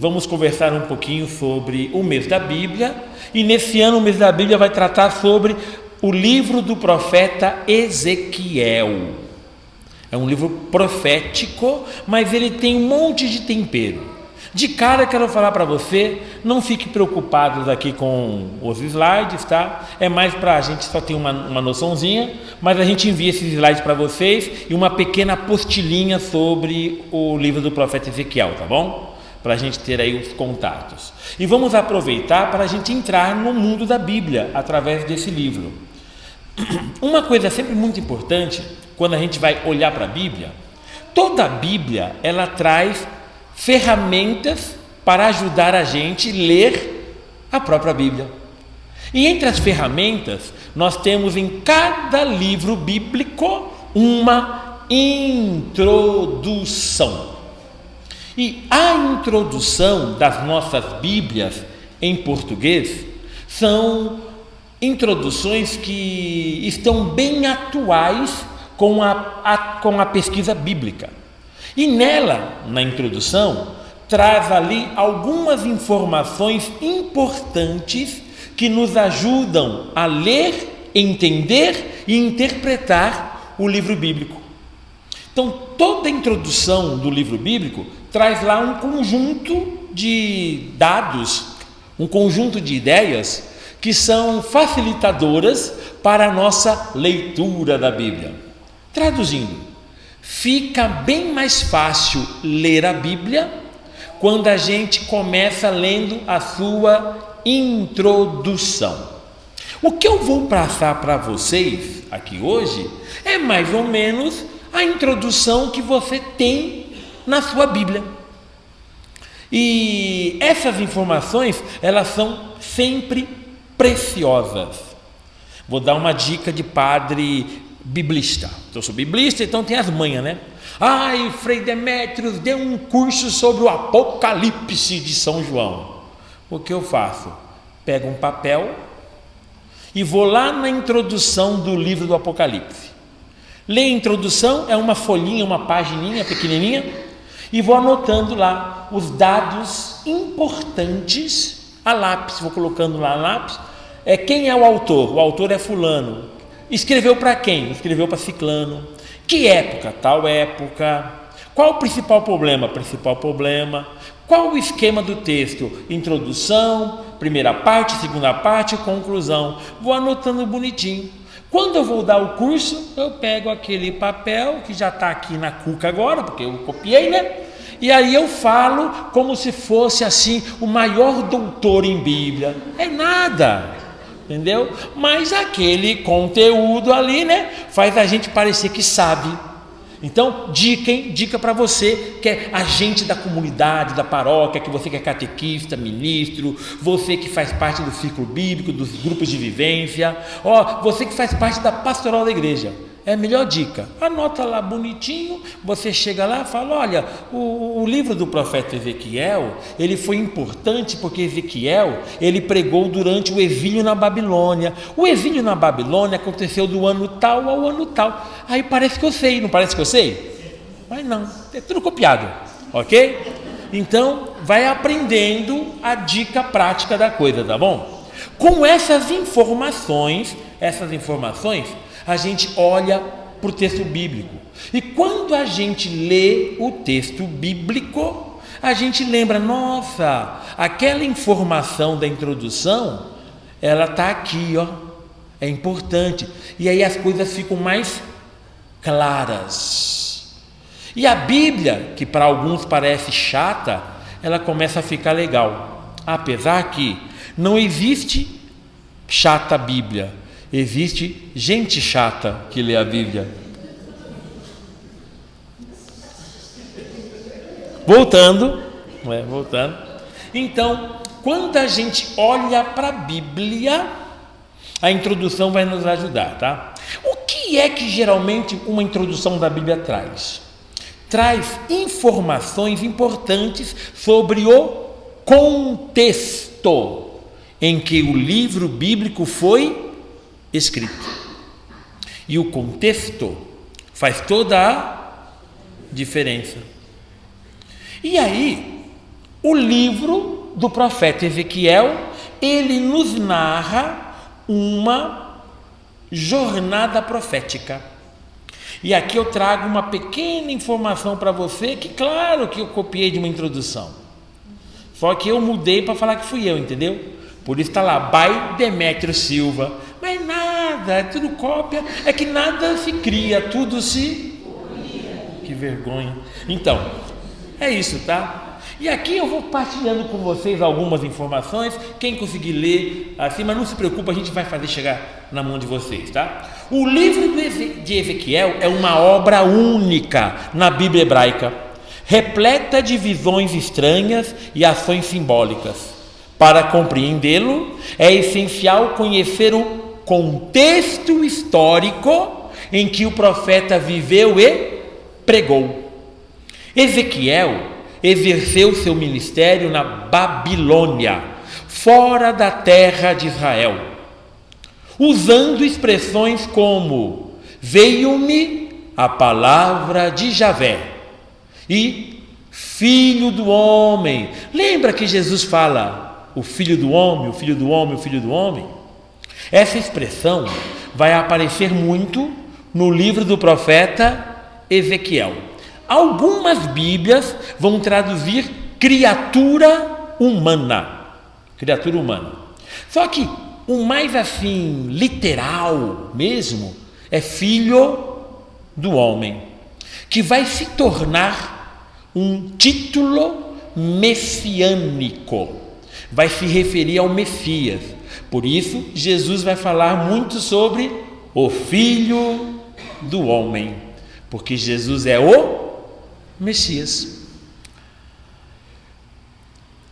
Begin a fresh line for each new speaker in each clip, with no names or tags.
Vamos conversar um pouquinho sobre o mês da Bíblia, e nesse ano o mês da Bíblia vai tratar sobre o livro do profeta Ezequiel. É um livro profético, mas ele tem um monte de tempero. De cara, quero falar para você, não fique preocupados aqui com os slides, tá? É mais para a gente só ter uma noçãozinha, mas a gente envia esses slides para vocês e uma pequena apostilinha sobre o livro do profeta Ezequiel, tá bom? Para a gente ter aí os contatos. E vamos aproveitar para a gente entrar no mundo da Bíblia através desse livro. Uma coisa sempre muito importante, quando a gente vai olhar para a Bíblia, toda a Bíblia, ela traz ferramentas para ajudar a gente a ler a própria Bíblia. E entre as ferramentas, nós temos em cada livro bíblico uma introdução. E a introdução das nossas Bíblias em português são introduções que estão bem atuais com a pesquisa bíblica. E nela, na introdução, traz ali algumas informações importantes que nos ajudam a ler, entender e interpretar o livro bíblico. Então, toda a introdução do livro bíblico traz lá um conjunto de dados, um conjunto de ideias que são facilitadoras para a nossa leitura da Bíblia. Traduzindo, fica bem mais fácil ler a Bíblia quando a gente começa lendo a sua introdução. O que eu vou passar para vocês aqui hoje é mais ou menos a introdução que você tem na sua Bíblia. E essas informações, elas são sempre preciosas. Vou dar uma dica de padre biblista. Eu sou biblista, então tem as manhas, né? Ai, Frei Demétrios deu um curso sobre o Apocalipse de São João. O que eu faço? Pego um papel e vou lá na introdução do livro do Apocalipse. Ler a introdução, é uma folhinha, uma pagininha pequenininha, e vou anotando lá os dados importantes a lápis, vou colocando lá a lápis. Quem é o autor? O autor é fulano. Escreveu para quem? Escreveu para ciclano. Que época? Tal época. Qual o principal problema? Principal problema. Qual o esquema do texto? Introdução, primeira parte, segunda parte, conclusão. Vou anotando bonitinho. Quando eu vou dar o curso, eu pego aquele papel que já está aqui na cuca agora, porque eu copiei, né? E aí eu falo como se fosse assim o maior doutor em Bíblia. É nada, entendeu? Mas aquele conteúdo ali, né, faz a gente parecer que sabe. Então, dica para você que é agente da comunidade, da paróquia, que você que é catequista, ministro, você que faz parte do círculo bíblico, dos grupos de vivência, você que faz parte da pastoral da igreja. É a melhor dica. Anota lá bonitinho, você chega lá e fala, olha, o livro do profeta Ezequiel, ele foi importante porque Ezequiel, ele pregou durante o exílio na Babilônia. O exílio na Babilônia aconteceu do ano tal ao ano tal. Aí parece que eu sei, não parece que eu sei? Mas não, é tudo copiado, ok? Então, vai aprendendo a dica prática da coisa, tá bom? Com essas informações, a gente olha para o texto bíblico. E quando a gente lê o texto bíblico, a gente lembra, nossa, aquela informação da introdução, ela está aqui, é importante. E aí as coisas ficam mais claras. E a Bíblia, que para alguns parece chata, ela começa a ficar legal. Apesar que não existe chata Bíblia. Existe gente chata que lê a Bíblia. Voltando. Então, quando a gente olha para a Bíblia, a introdução vai nos ajudar, tá? O que é que geralmente uma introdução da Bíblia traz? Traz informações importantes sobre o contexto em que o livro bíblico foi escrito. E o contexto faz toda a diferença. E aí, O livro do profeta Ezequiel, ele nos narra uma jornada profética. E aqui eu trago uma pequena informação para você, que claro que eu copiei de uma introdução, só que eu mudei para falar que fui eu, entendeu? Por isso está lá, by Demétrio Silva. Mas nada, é tudo cópia, é que nada se cria, tudo se... Que vergonha. Então, é isso, tá? E aqui eu vou partilhando com vocês algumas informações, quem conseguir ler assim, mas não se preocupe, a gente vai fazer chegar na mão de vocês, tá? O livro de Ezequiel é uma obra única na Bíblia hebraica, repleta de visões estranhas e ações simbólicas. Para compreendê-lo, é essencial conhecer o contexto histórico em que o profeta viveu e pregou. Ezequiel exerceu seu ministério na Babilônia, fora da terra de Israel, usando expressões como veio-me a palavra de Javé e filho do homem. Lembra que Jesus fala o filho do homem, o filho do homem, o filho do homem? Essa expressão vai aparecer muito no livro do profeta Ezequiel. Algumas Bíblias vão traduzir criatura humana. Criatura humana. Só que o mais assim, literal mesmo, é filho do homem, que vai se tornar um título messiânico. Vai se referir ao Messias. Por isso, Jesus vai falar muito sobre o Filho do Homem, porque Jesus é o Messias.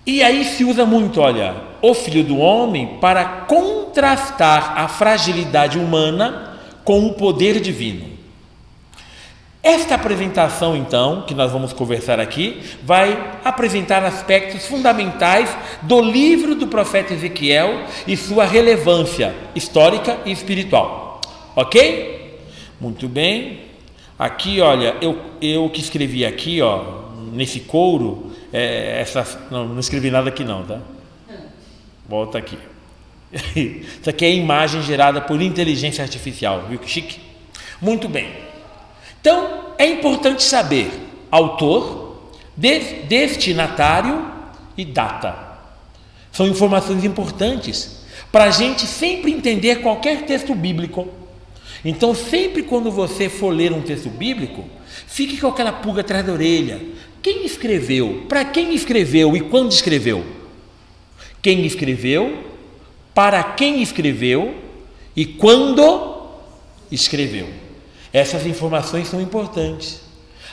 E aí se usa muito, olha, o Filho do Homem para contrastar a fragilidade humana com o poder divino. Esta apresentação, então, que nós vamos conversar aqui, vai apresentar aspectos fundamentais do livro do profeta Ezequiel e sua relevância histórica e espiritual. Ok? Muito bem. Aqui, olha, eu que escrevi aqui, ó, nesse couro, não escrevi nada aqui não, tá? Volta aqui. Isso aqui é a imagem gerada por inteligência artificial, viu que chique? Muito bem. Então, é importante saber autor, destinatário e data. São informações importantes para a gente sempre entender qualquer texto bíblico. Então, sempre quando você for ler um texto bíblico, fique com aquela pulga atrás da orelha. Quem escreveu? Para quem escreveu e quando escreveu? Quem escreveu? Para quem escreveu? E quando escreveu? Essas informações são importantes.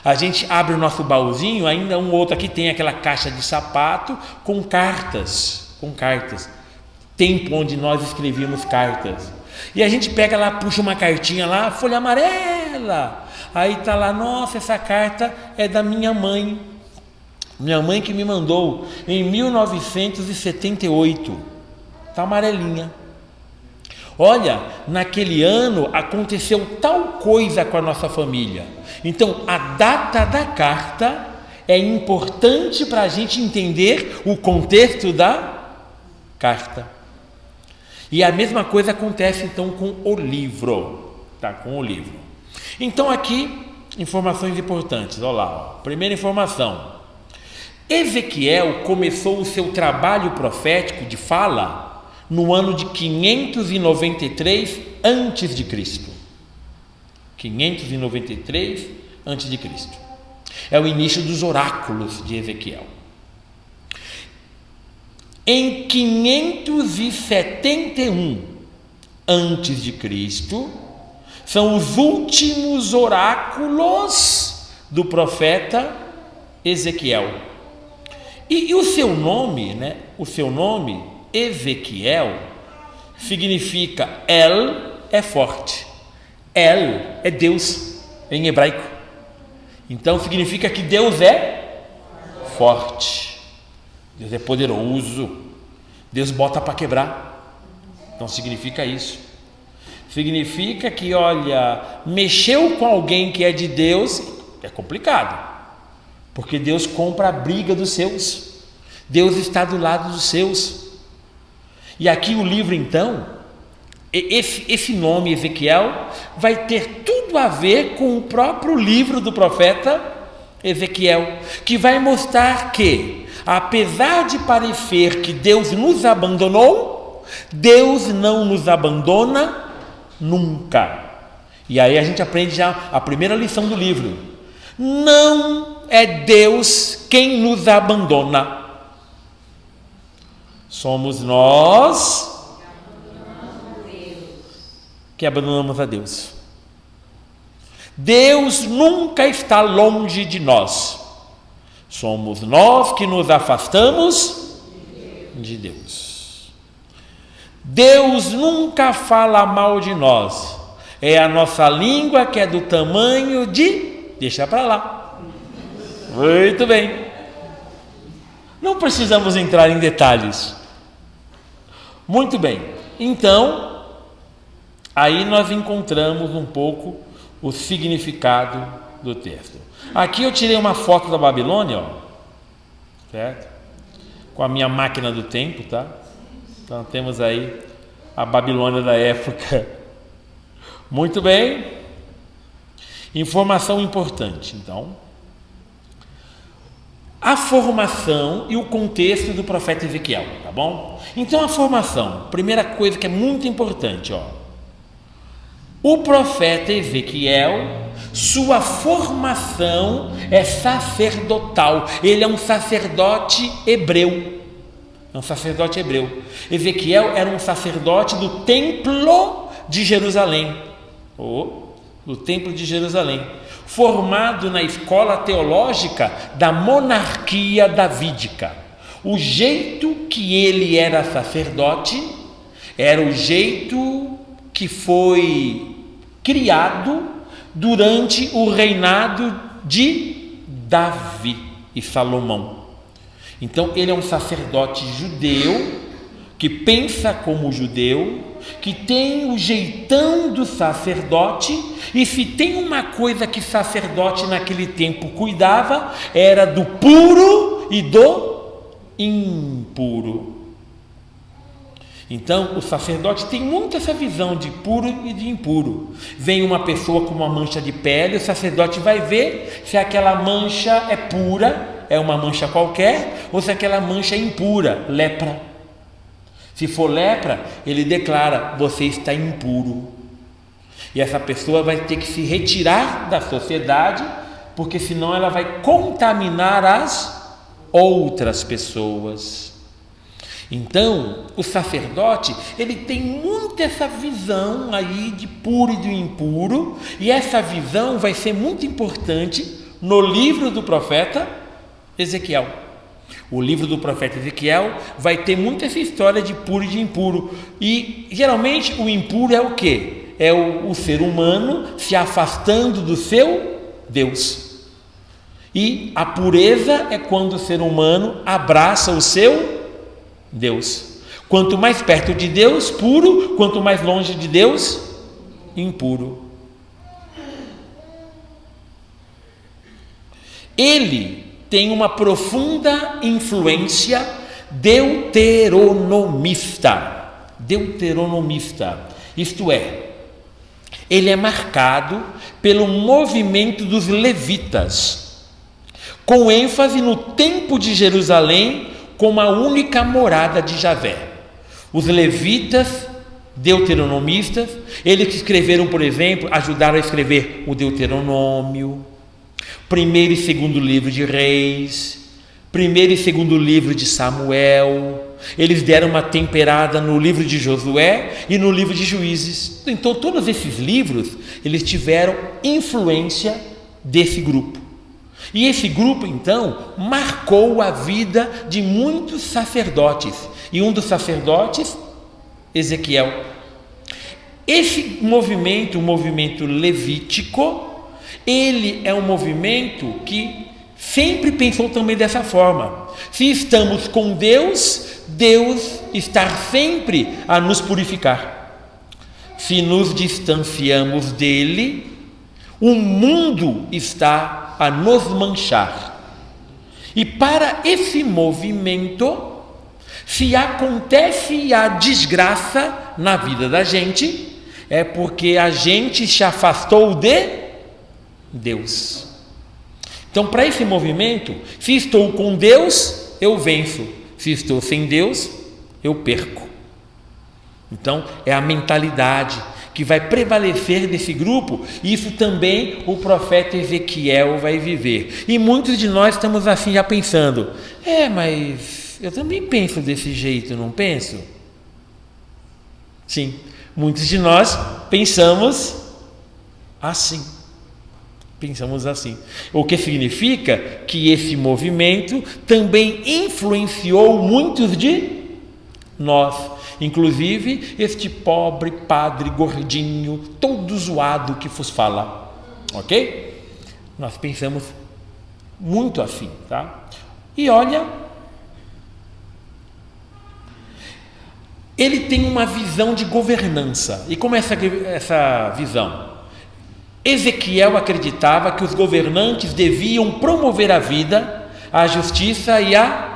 A gente abre o nosso baúzinho, ainda um outro aqui tem aquela caixa de sapato com cartas. Tempo onde nós escrevíamos cartas. E a gente pega lá, puxa uma cartinha lá, folha amarela. Aí está lá, nossa, essa carta é da minha mãe. Minha mãe que me mandou em 1978. Está amarelinha. Olha, naquele ano aconteceu tal coisa com a nossa família. Então, a data da carta é importante para a gente entender o contexto da carta. E a mesma coisa acontece então com o livro, tá? Com o livro. Então aqui, informações importantes, olha lá, ó. Primeira informação, Ezequiel começou o seu trabalho profético de fala no ano de 593 a.C. 593 a.C. É o início dos oráculos de Ezequiel. Em 571 a.C., são os últimos oráculos do profeta Ezequiel. E o seu nome, né? O seu nome, Ezequiel, significa El é forte. El é Deus em hebraico. Então significa que Deus é forte. Deus é poderoso. Deus bota para quebrar. Então significa isso. Significa que, olha, mexeu com alguém que é de Deus, é complicado. Porque Deus compra a briga dos seus. Deus está do lado dos seus. E aqui o livro, então, esse nome Ezequiel vai ter tudo a ver com o próprio livro do profeta Ezequiel, que vai mostrar que, apesar de parecer que Deus nos abandonou, Deus não nos abandona nunca. E aí a gente aprende já a primeira lição do livro: não é Deus quem nos abandona, somos nós que abandonamos a Deus. Deus nunca está longe de nós, somos nós que nos afastamos de Deus. Deus nunca fala mal de nós, é a nossa língua que é do tamanho de... deixa para lá. Muito bem. Não precisamos entrar em detalhes. Muito bem. Então, aí nós encontramos um pouco o significado do texto. Aqui eu tirei uma foto da Babilônia, ó, certo? Com a minha máquina do tempo, tá? Então temos aí a Babilônia da época. Muito bem. Informação importante, então. A formação e o contexto do profeta Ezequiel, tá bom? Então a formação, primeira coisa que é muito importante, ó. O profeta Ezequiel, sua formação é sacerdotal. Ele é um sacerdote hebreu. É um sacerdote hebreu. Ezequiel era um sacerdote do templo de Jerusalém. Do templo de Jerusalém. Formado na escola teológica da monarquia davídica. O jeito que ele era sacerdote era o jeito que foi criado durante o reinado de Davi e Salomão. Então ele é um sacerdote judeu, que pensa como judeu, que tem o jeitão do sacerdote, e se tem uma coisa que sacerdote naquele tempo cuidava, era do puro e do impuro. Então o sacerdote tem muito essa visão de puro e de impuro. Vem uma pessoa com uma mancha de pele, o sacerdote vai ver se aquela mancha é pura, é uma mancha qualquer, ou se aquela mancha é impura, lepra. Se for lepra, ele declara: você está impuro. E essa pessoa vai ter que se retirar da sociedade, porque senão ela vai contaminar as outras pessoas. Então, o sacerdote, ele tem muito essa visão aí de puro e de impuro, e essa visão vai ser muito importante no livro do profeta Ezequiel. O livro do profeta Ezequiel vai ter muito essa história de puro e de impuro. E geralmente o impuro é o quê? É o ser humano se afastando do seu Deus. E a pureza é quando o ser humano abraça o seu Deus. Quanto mais perto de Deus, puro; quanto mais longe de Deus, impuro. Ele tem uma profunda influência deuteronomista. Isto é, ele é marcado pelo movimento dos levitas, com ênfase no templo de Jerusalém como a única morada de Javé. Os levitas deuteronomistas, eles que escreveram, por exemplo, ajudaram a escrever o Deuteronômio, primeiro e segundo livro de Reis, primeiro e segundo livro de Samuel. Eles deram uma temperada no livro de Josué e no livro de Juízes. Então todos esses livros, eles tiveram influência desse grupo. E esse grupo, então, marcou a vida de muitos sacerdotes. E um dos sacerdotes, Ezequiel. Esse movimento, o movimento levítico, ele é um movimento que sempre pensou também dessa forma. Se estamos com Deus, Deus está sempre a nos purificar. Se nos distanciamos dele, o mundo está a nos manchar. E para esse movimento, se acontece a desgraça na vida da gente, é porque a gente se afastou de Deus. Então, para esse movimento, se estou com Deus, eu venço. Se estou sem Deus, eu perco. Então, é a mentalidade que vai prevalecer desse grupo. Isso também o profeta Ezequiel vai viver. E muitos de nós estamos assim já pensando, mas eu também penso desse jeito, não penso? Sim, muitos de nós pensamos assim. Pensamos assim. O que significa que esse movimento também influenciou muitos de nós. Inclusive este pobre padre gordinho, todo zoado que vos fala. Ok? Nós pensamos muito assim, tá? E olha, ele tem uma visão de governança. E como é essa visão? Ezequiel acreditava que os governantes deviam promover a vida, a justiça e a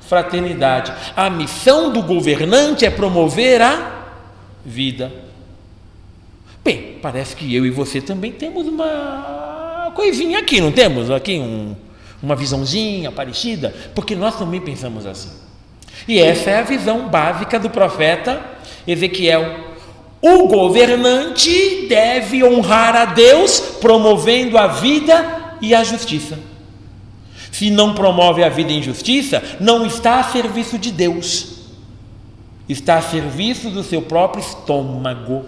fraternidade. A missão do governante é promover a vida. Bem, parece que eu e você também temos uma coisinha aqui, não temos? Aqui uma visãozinha parecida, porque nós também pensamos assim. E essa é a visão básica do profeta Ezequiel. O governante deve honrar a Deus, promovendo a vida e a justiça. Se não promove a vida em justiça, não está a serviço de Deus, está a serviço do seu próprio estômago.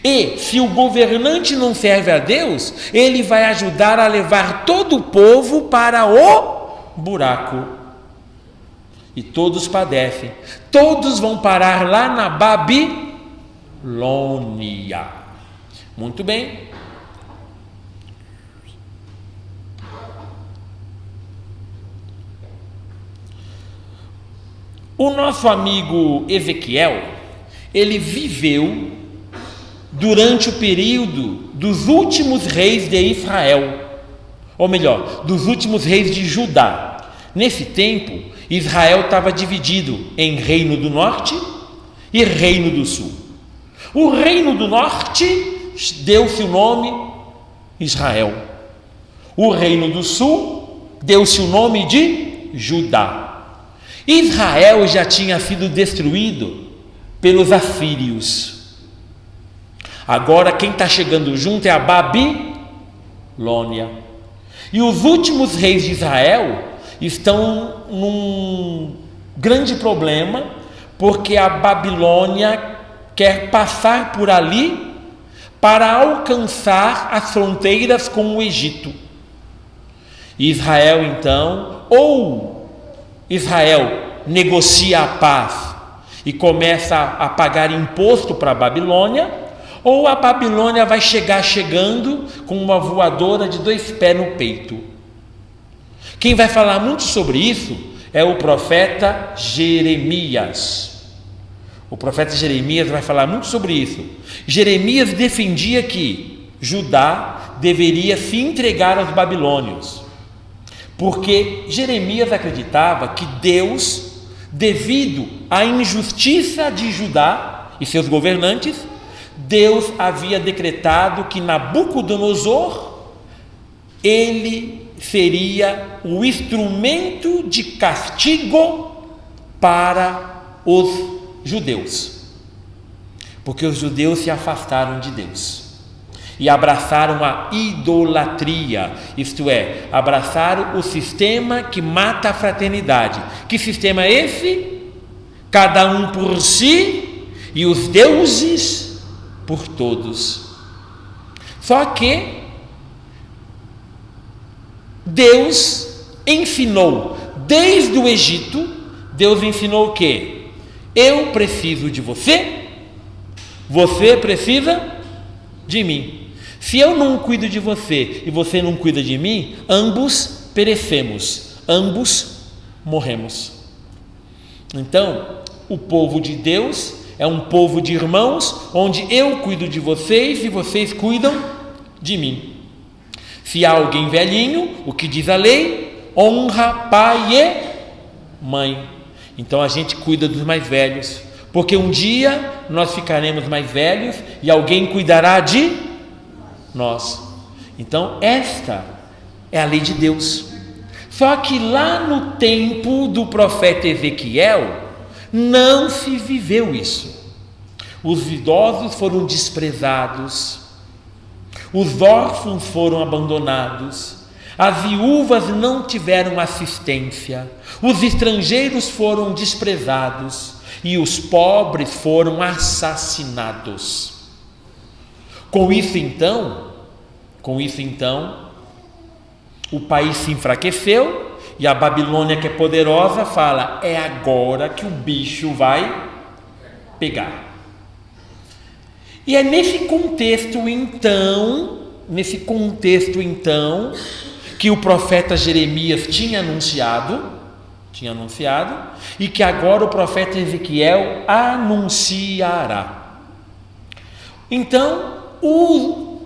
E se o governante não serve a Deus, ele vai ajudar a levar todo o povo para o buraco. E todos padecem, todos vão parar lá na Babilônia. Muito bem. O nosso amigo Ezequiel, ele viveu durante o período dos últimos reis de Israel, ou melhor, dos últimos reis de Judá. Nesse tempo, Israel estava dividido em reino do norte e reino do sul. O reino do norte deu-se o nome Israel. O reino do sul deu-se o nome de Judá. Israel já tinha sido destruído pelos assírios. Agora quem está chegando junto é a Babilônia. E os últimos reis de Israel estão num grande problema, porque a Babilônia quer passar por ali para alcançar as fronteiras com o Egito. Israel então, ou Israel negocia a paz e começa a pagar imposto para a Babilônia, ou a Babilônia vai chegando com uma voadora de 2 pés no peito. Quem vai falar muito sobre isso é o profeta Jeremias. O profeta Jeremias vai falar muito sobre isso. Jeremias defendia que Judá deveria se entregar aos babilônios, porque Jeremias acreditava que Deus, devido à injustiça de Judá e seus governantes, Deus havia decretado que Nabucodonosor, ele seria o instrumento de castigo para os judeus, porque os judeus se afastaram de Deus e abraçaram a idolatria, isto é, abraçaram o sistema que mata a fraternidade. Que sistema é esse? Cada um por si e os deuses por todos. Só que Deus ensinou, desde o Egito, Deus ensinou o quê? Eu preciso de você, você precisa de mim. Se eu não cuido de você e você não cuida de mim, ambos perecemos, ambos morremos. Então, o povo de Deus é um povo de irmãos, onde eu cuido de vocês e vocês cuidam de mim. Se há alguém velhinho, o que diz a lei? honra pai e mãe. Então a gente cuida dos mais velhos, porque um dia nós ficaremos mais velhos e alguém cuidará de nós. Então esta é a lei de Deus. Só que lá no tempo do profeta Ezequiel não se viveu isso. Os idosos foram desprezados, os órfãos foram abandonados, as viúvas não tiveram assistência, os estrangeiros foram desprezados e os pobres foram assassinados. Com isso então, o país se enfraqueceu e a Babilônia, que é poderosa, fala: é agora que o bicho vai pegar. E é nesse contexto então, que o profeta Jeremias tinha anunciado, e que agora o profeta Ezequiel anunciará. Então,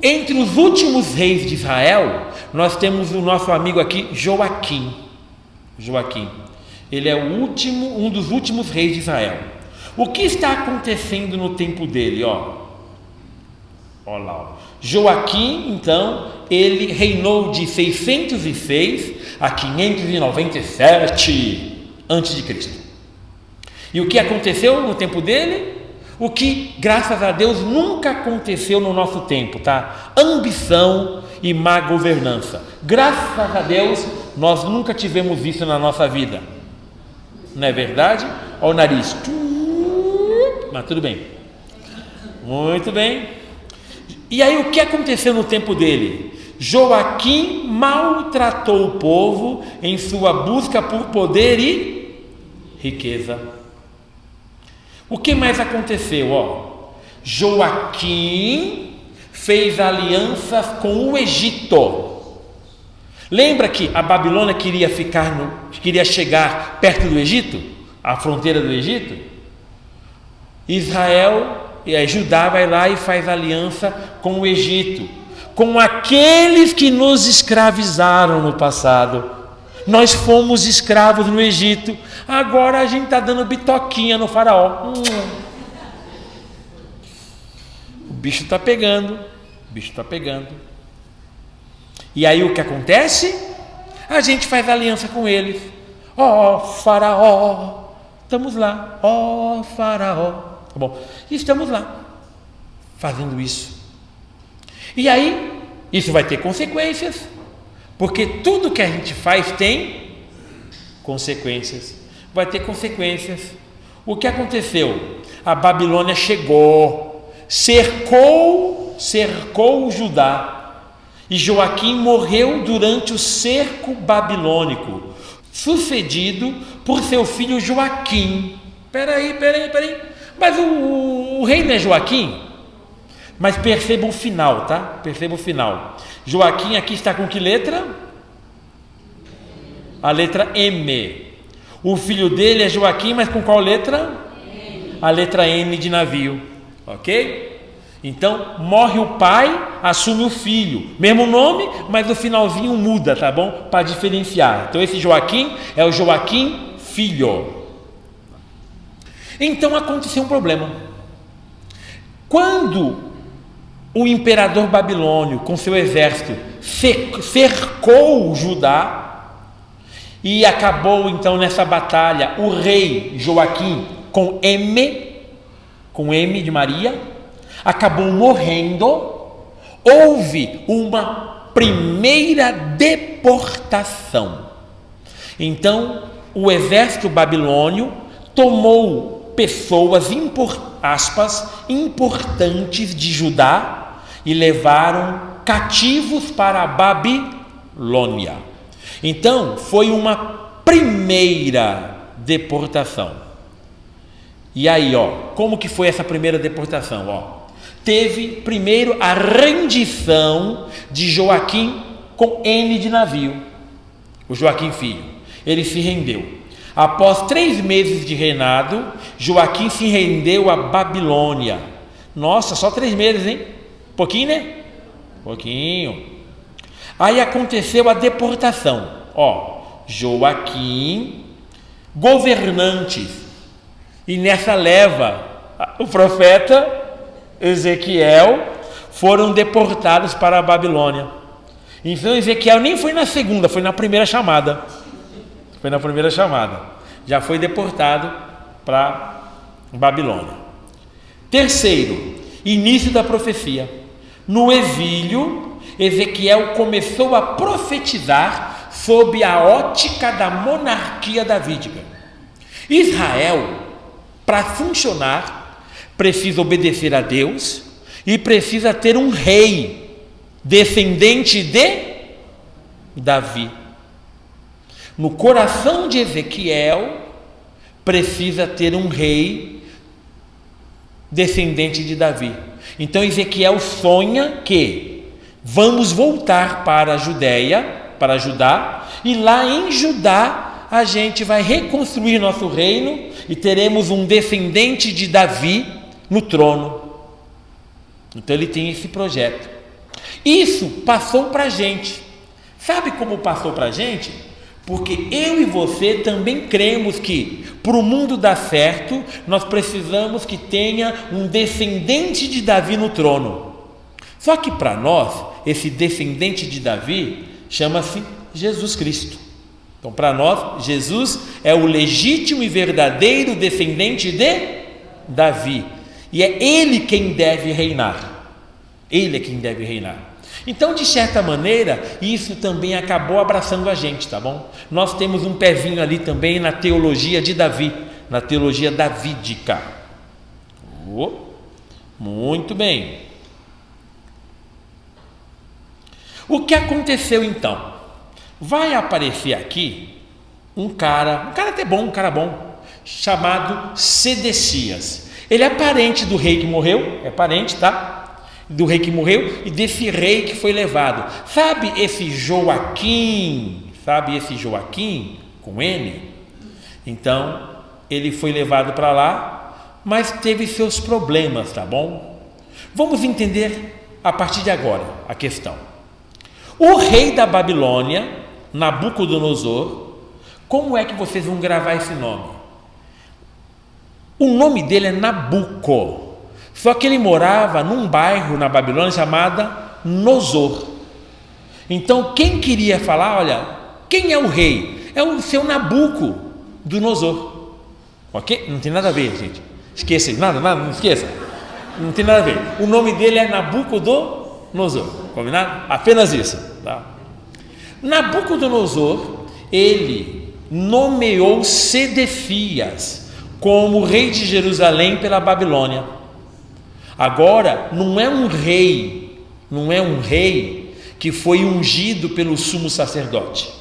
entre os últimos reis de Israel, nós temos o nosso amigo aqui, Joaquim. Ele é um dos últimos reis de Israel. O que está acontecendo no tempo dele? Olha lá. Joaquim, então, ele reinou de 606 a 597 a.C. E o que aconteceu no tempo dele? O que, graças a Deus, nunca aconteceu no nosso tempo, tá? Ambição e má governança. Graças a Deus, nós nunca tivemos isso na nossa vida. Não é verdade? Olha o nariz. Mas tudo bem. Muito bem. E aí o que aconteceu no tempo dele? Joaquim maltratou o povo em sua busca por poder e riqueza. O que mais aconteceu? Joaquim fez alianças com o Egito. Lembra que a Babilônia queria chegar perto do Egito, a fronteira do Egito? Judá vai lá e faz aliança com o Egito, com aqueles que nos escravizaram no passado. Nós fomos escravos no Egito, agora a gente está dando bitoquinha no faraó. O bicho está pegando. E aí o que acontece? A gente faz aliança com eles. Faraó, estamos lá. Faraó. Tá bom, estamos lá fazendo isso. E aí, isso vai ter consequências, porque tudo que a gente faz tem consequências. Vai ter consequências. O que aconteceu? A Babilônia chegou, cercou Judá, e Joaquim morreu durante o cerco babilônico, sucedido por seu filho Joaquim. Peraí. Mas o rei não é Joaquim? Mas perceba o final, tá? Perceba o final. Joaquim aqui está com que letra? A letra M. O filho dele é Joaquim, mas com qual letra? A letra N de navio. Ok? Então, morre o pai, assume o filho. Mesmo nome, mas o finalzinho muda, tá bom? Para diferenciar. Então, esse Joaquim é o Joaquim filho. Então aconteceu um problema. Quando o imperador babilônio, com seu exército, cercou Judá, e acabou então nessa batalha o rei Joaquim com M de Maria, acabou morrendo, houve uma primeira deportação. Então o exército babilônio tomou pessoas importantes de Judá e levaram cativos para a Babilônia. Então foi uma primeira deportação. E aí, como que foi essa primeira deportação? Teve primeiro a rendição de Joaquim com N de navio, o Joaquim filho. Ele se rendeu. Após 3 meses de reinado, Joaquim se rendeu à Babilônia. Nossa, só 3 meses, hein? Pouquinho, né? Pouquinho. Aí aconteceu a deportação. Joaquim, governantes. E nessa leva, o profeta Ezequiel foram deportados para a Babilônia. Então Ezequiel nem foi na segunda, foi na primeira chamada. Já foi deportado para Babilônia. Terceiro, início da profecia. No exílio, Ezequiel começou a profetizar sob a ótica da monarquia davídica. Israel, para funcionar, precisa obedecer a Deus e precisa ter um rei descendente de Davi. No coração de Ezequiel, precisa ter um rei descendente de Davi. Então Ezequiel sonha que vamos voltar para a Judéia, para Judá, e lá em Judá a gente vai reconstruir nosso reino e teremos um descendente de Davi no trono. Então ele tem esse projeto. Isso passou para a gente. Sabe como passou para a gente? Porque eu e você também cremos que para o mundo dar certo, nós precisamos que tenha um descendente de Davi no trono. Só que para nós, esse descendente de Davi chama-se Jesus Cristo. Então para nós, Jesus é o legítimo e verdadeiro descendente de Davi. E é Ele quem deve reinar. Ele é quem deve reinar. Então, de certa maneira, isso também acabou abraçando a gente, tá bom? Nós temos um pezinho ali também na teologia de Davi, na teologia davídica. Muito bem. O que aconteceu então? Vai aparecer aqui um cara até bom, um cara bom, chamado Sedecias. Ele é parente do rei que morreu, é parente, tá? Do rei que morreu e desse rei que foi levado. Sabe esse Joaquim com N? Então, ele foi levado para lá, mas teve seus problemas, tá bom? Vamos entender a partir de agora a questão. O rei da Babilônia, Nabucodonosor, como é que vocês vão gravar esse nome? O nome dele é Nabuco. Só que ele morava num bairro na Babilônia chamada Nosor. Então quem queria falar, olha, quem é o rei? É o seu Nabuco do Nosor. Ok? Não tem nada a ver, gente. Esqueça, nada, não esqueça. Não tem nada a ver. O nome dele é Nabucodonosor. Combinado? Apenas isso. Tá? Nabucodonosor, ele nomeou Sedecias como rei de Jerusalém pela Babilônia. Agora, não é um rei que foi ungido pelo sumo sacerdote.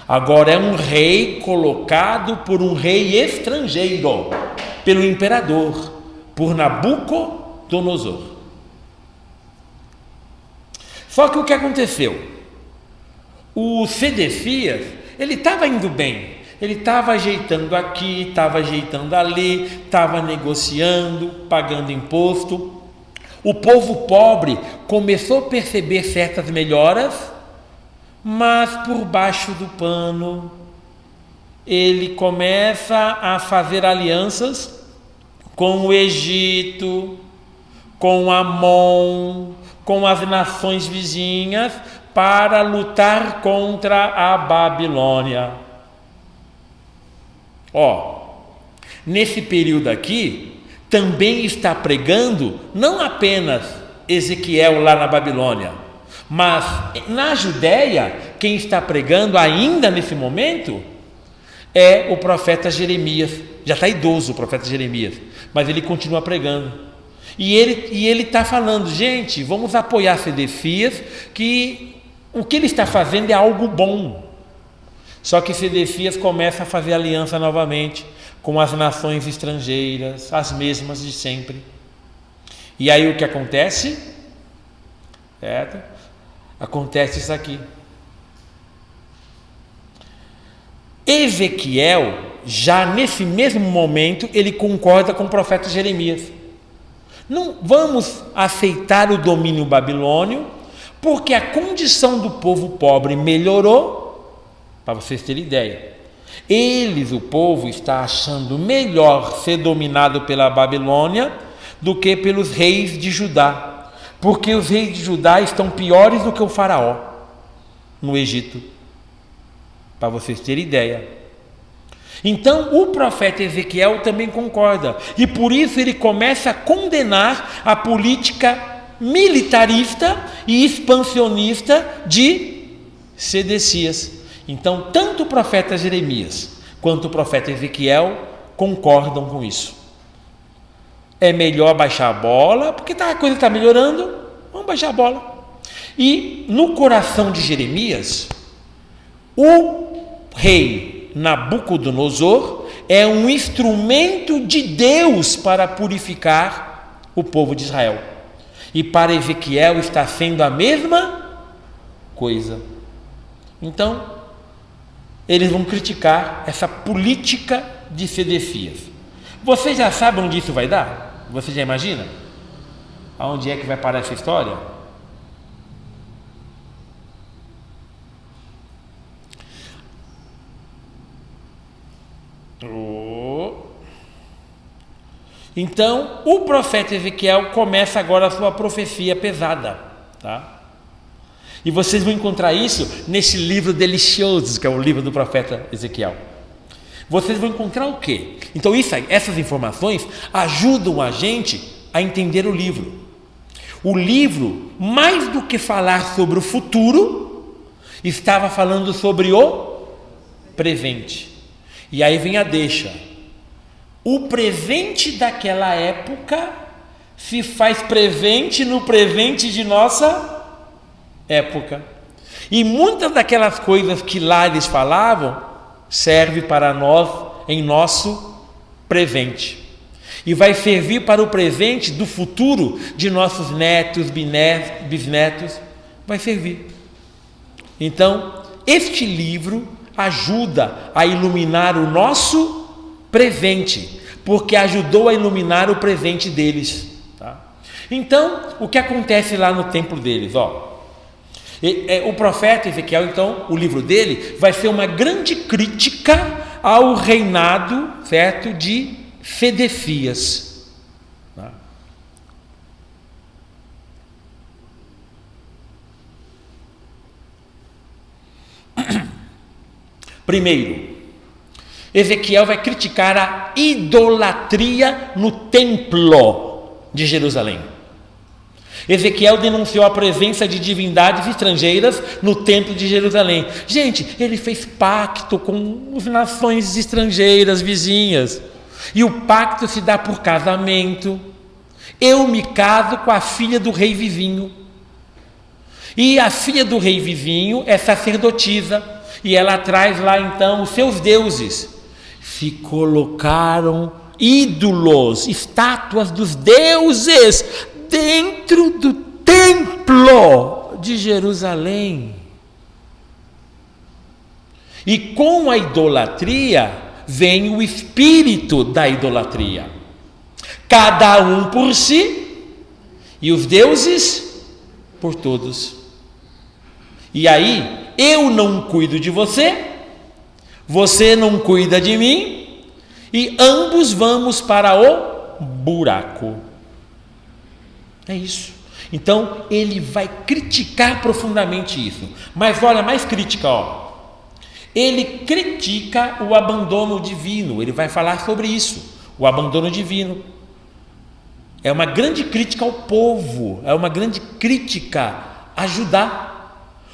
Agora é um rei colocado por um rei estrangeiro, pelo imperador, por Nabucodonosor. Só que o que aconteceu? O Sedecias, ele estava indo bem, ele estava ajeitando aqui, estava ajeitando ali, estava negociando, pagando imposto. O povo pobre começou a perceber certas melhoras, mas por baixo do pano ele começa a fazer alianças com o Egito, com Amon, com as nações vizinhas para lutar contra a Babilônia. Nesse período aqui, também está pregando não apenas Ezequiel lá na Babilônia, mas na Judéia, quem está pregando ainda nesse momento é o profeta Jeremias. Já está idoso o profeta Jeremias, mas ele continua pregando. E ele está falando, gente, vamos apoiar Sedecias, que o que ele está fazendo é algo bom. Só que Sedecias começa a fazer aliança novamente com as nações estrangeiras, as mesmas de sempre. E aí o que acontece? Certo? Acontece isso aqui. Ezequiel, já nesse mesmo momento, ele concorda com o profeta Jeremias. Não vamos aceitar o domínio babilônio, porque a condição do povo pobre melhorou para vocês terem ideia. Eles, o povo, está achando melhor ser dominado pela Babilônia do que pelos reis de Judá, porque os reis de Judá estão piores do que o faraó no Egito, para vocês terem ideia. Então o profeta Ezequiel também concorda, e por isso ele começa a condenar a política militarista e expansionista de Sedecias. Então tanto o profeta Jeremias quanto o profeta Ezequiel concordam com isso. É melhor baixar a bola, porque a coisa está melhorando, vamos baixar a bola. E no coração de Jeremias, o rei Nabucodonosor é um instrumento de Deus para purificar o povo de Israel. E para Ezequiel está sendo a mesma coisa. Então, eles vão criticar essa política de Sedecias. Você já sabe onde isso vai dar? Você já imagina? Aonde é que vai parar essa história? Então, o profeta Ezequiel começa agora a sua profecia pesada, tá? E vocês vão encontrar isso nesse livro delicioso, que é o livro do profeta Ezequiel. Vocês vão encontrar o quê? Então, essas informações ajudam a gente a entender o livro. O livro, mais do que falar sobre o futuro, estava falando sobre o presente. E aí vem a deixa. O presente daquela época se faz presente no presente de nossa época. E muitas daquelas coisas que lá eles falavam serve para nós em nosso presente. E vai servir para o presente do futuro de nossos netos, bisnetos, vai servir. Então, este livro ajuda a iluminar o nosso presente, porque ajudou a iluminar o presente deles, tá? Então, o que acontece lá no templo deles? O profeta Ezequiel, então, o livro dele vai ser uma grande crítica ao reinado, certo, de Sedecias, tá? Primeiro, Ezequiel vai criticar a idolatria no templo de Jerusalém. Ezequiel denunciou a presença de divindades estrangeiras no templo de Jerusalém. Gente, ele fez pacto com as nações estrangeiras vizinhas, e o pacto se dá por casamento. Eu me caso com a filha do rei vizinho, e a filha do rei vizinho é sacerdotisa, e ela traz lá então os seus deuses. Se colocaram ídolos, estátuas dos deuses dentro do templo de Jerusalém. E com a idolatria vem o espírito da idolatria. Cada um por si e os deuses por todos. E aí, eu não cuido de você, você não cuida de mim, e ambos vamos para o buraco. É isso. Então, ele vai criticar profundamente isso. Mas olha, mais crítica, Ele critica o abandono divino. Ele vai falar sobre isso, o abandono divino. É uma grande crítica ao povo, é uma grande crítica a Judá.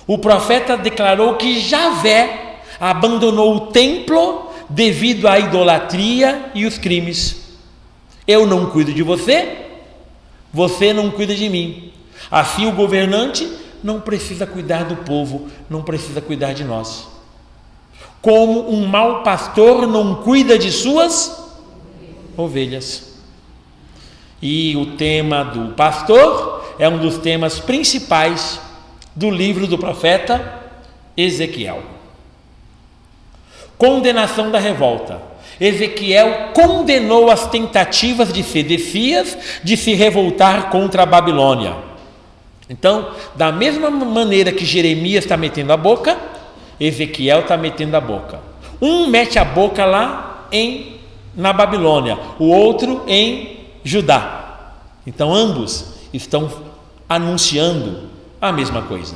O profeta declarou que Javé abandonou o templo devido à idolatria e os crimes. Eu não cuido de você, você não cuida de mim. Assim, o governante não precisa cuidar do povo, não precisa cuidar de nós. Como um mau pastor não cuida de suas ovelhas. E o tema do pastor é um dos temas principais do livro do profeta Ezequiel. Condenação da revolta. Ezequiel condenou as tentativas de Sedecias de se revoltar contra a Babilônia. Então, da mesma maneira que Jeremias está metendo a boca, Ezequiel está metendo a boca. Um mete a boca lá na Babilônia, o outro em Judá. Então ambos estão anunciando a mesma coisa.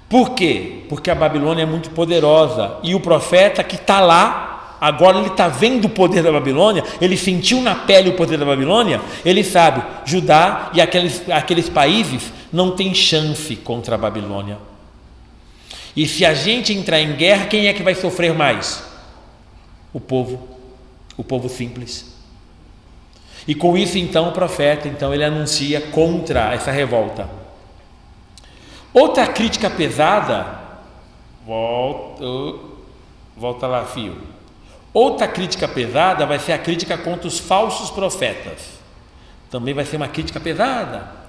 Por quê? Porque a Babilônia é muito poderosa e o profeta que está lá, agora ele está vendo o poder da Babilônia, ele sentiu na pele o poder da Babilônia, ele sabe, Judá e aqueles países não têm chance contra a Babilônia. E se a gente entrar em guerra, quem é que vai sofrer mais? O povo simples. E com isso então o profeta, ele anuncia contra essa revolta. Outra crítica pesada, volta lá, fio. Outra crítica pesada vai ser a crítica contra os falsos profetas. Também vai ser uma crítica pesada.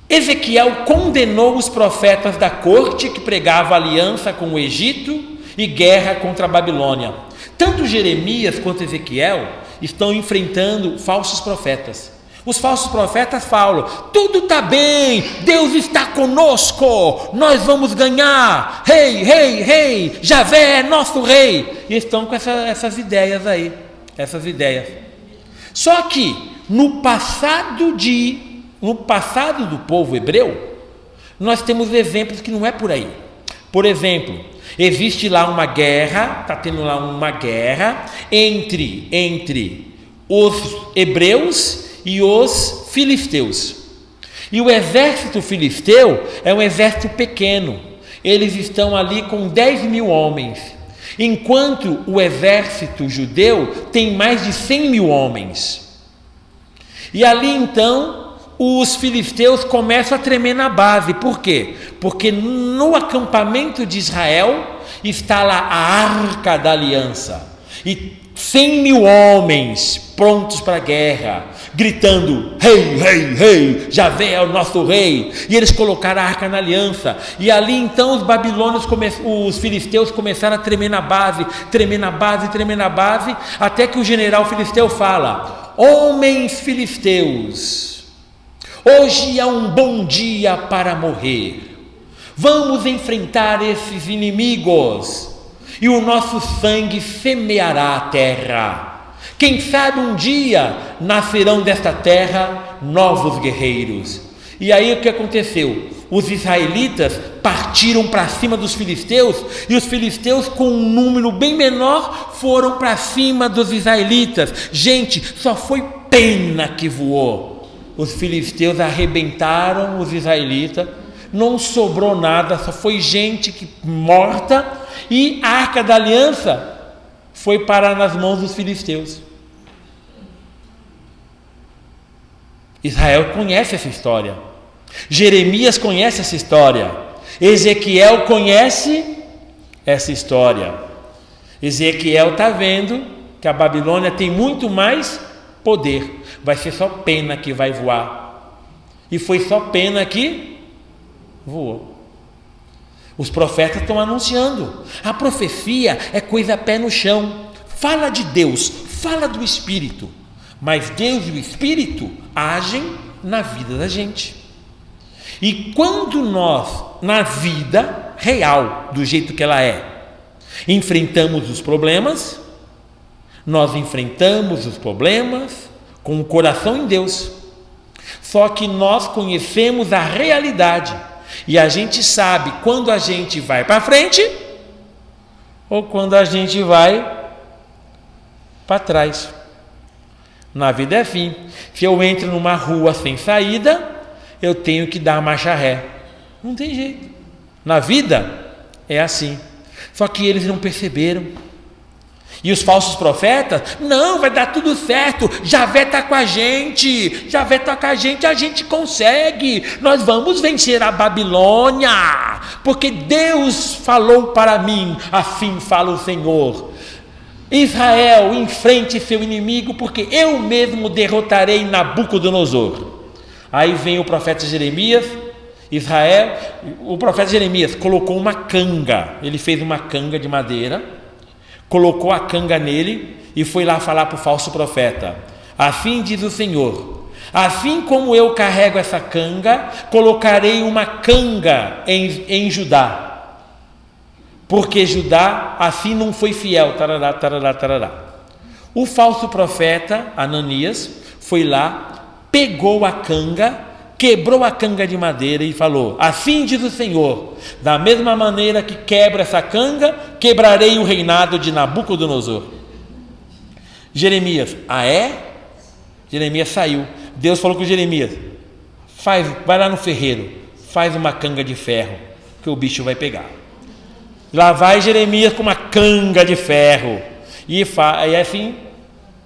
Ezequiel condenou os profetas da corte que pregavam aliança com o Egito e guerra contra a Babilônia. Tanto Jeremias quanto Ezequiel estão enfrentando falsos profetas. Os falsos profetas falam: tudo está bem, Deus está conosco, nós vamos ganhar, rei, Javé é nosso rei. E estão com essas ideias aí, Só que no passado do povo hebreu, nós temos exemplos que não é por aí. Por exemplo, existe lá uma guerra, está tendo lá uma guerra entre os hebreus e os filisteus. E o exército filisteu é um exército pequeno, eles estão ali com 10.000 homens, enquanto o exército judeu tem mais de 100.000 homens. E ali então os filisteus começam a tremer na base. Por quê? Porque no acampamento de Israel está lá a Arca da Aliança e 100.000 homens prontos para a guerra, gritando: rei, Javé é o nosso rei. E eles colocaram a Arca na Aliança, e ali então os babilônios, os filisteus começaram a tremer na base, até que o general filisteu fala: homens filisteus, hoje é um bom dia para morrer, vamos enfrentar esses inimigos, e o nosso sangue semeará a terra. Quem sabe um dia nascerão desta terra novos guerreiros. E aí o que aconteceu? Os israelitas partiram para cima dos filisteus, e os filisteus, com um número bem menor, foram para cima dos israelitas. Gente, só foi pena que voou. Os filisteus arrebentaram os israelitas, não sobrou nada, só foi gente morta, e a Arca da Aliança foi parar nas mãos dos filisteus. Israel conhece essa história, Jeremias conhece essa história, Ezequiel conhece essa história. Ezequiel está vendo que a Babilônia tem muito mais poder, vai ser só pena que vai voar, e foi só pena que voou. Os profetas estão anunciando. A profecia é coisa pé no chão, fala de Deus, fala do Espírito, mas Deus e o Espírito agem na vida da gente. E quando nós, na vida real, do jeito que ela é, enfrentamos os problemas, nós enfrentamos os problemas com o coração em Deus. Só que nós conhecemos a realidade e a gente sabe quando a gente vai para frente ou quando a gente vai para trás. Na vida é assim. Se eu entro numa rua sem saída, eu tenho que dar marcha ré. Não tem jeito. Na vida é assim. Só que eles não perceberam. E os falsos profetas: não, vai dar tudo certo, Javé está com a gente, a gente consegue, nós vamos vencer a Babilônia, porque Deus falou para mim, assim fala o Senhor. Israel, enfrente seu inimigo, porque eu mesmo derrotarei Nabucodonosor. Aí vem o profeta Jeremias. O profeta Jeremias colocou uma canga, ele fez uma canga de madeira, colocou a canga nele e foi lá falar para o falso profeta: assim diz o Senhor, Assim como eu carrego essa canga, colocarei uma canga em Judá, porque Judá assim não foi fiel, tarará, tarará, tarará. O falso profeta Ananias foi lá, pegou a canga, quebrou a canga de madeira e falou: assim diz o Senhor, da mesma maneira que quebra essa canga, quebrarei o reinado de Nabucodonosor. Jeremias: ah é? Jeremias saiu. Deus falou com Jeremias: vai lá no ferreiro, faz uma canga de ferro, que o bicho vai pegar. Lá vai Jeremias com uma canga de ferro, e assim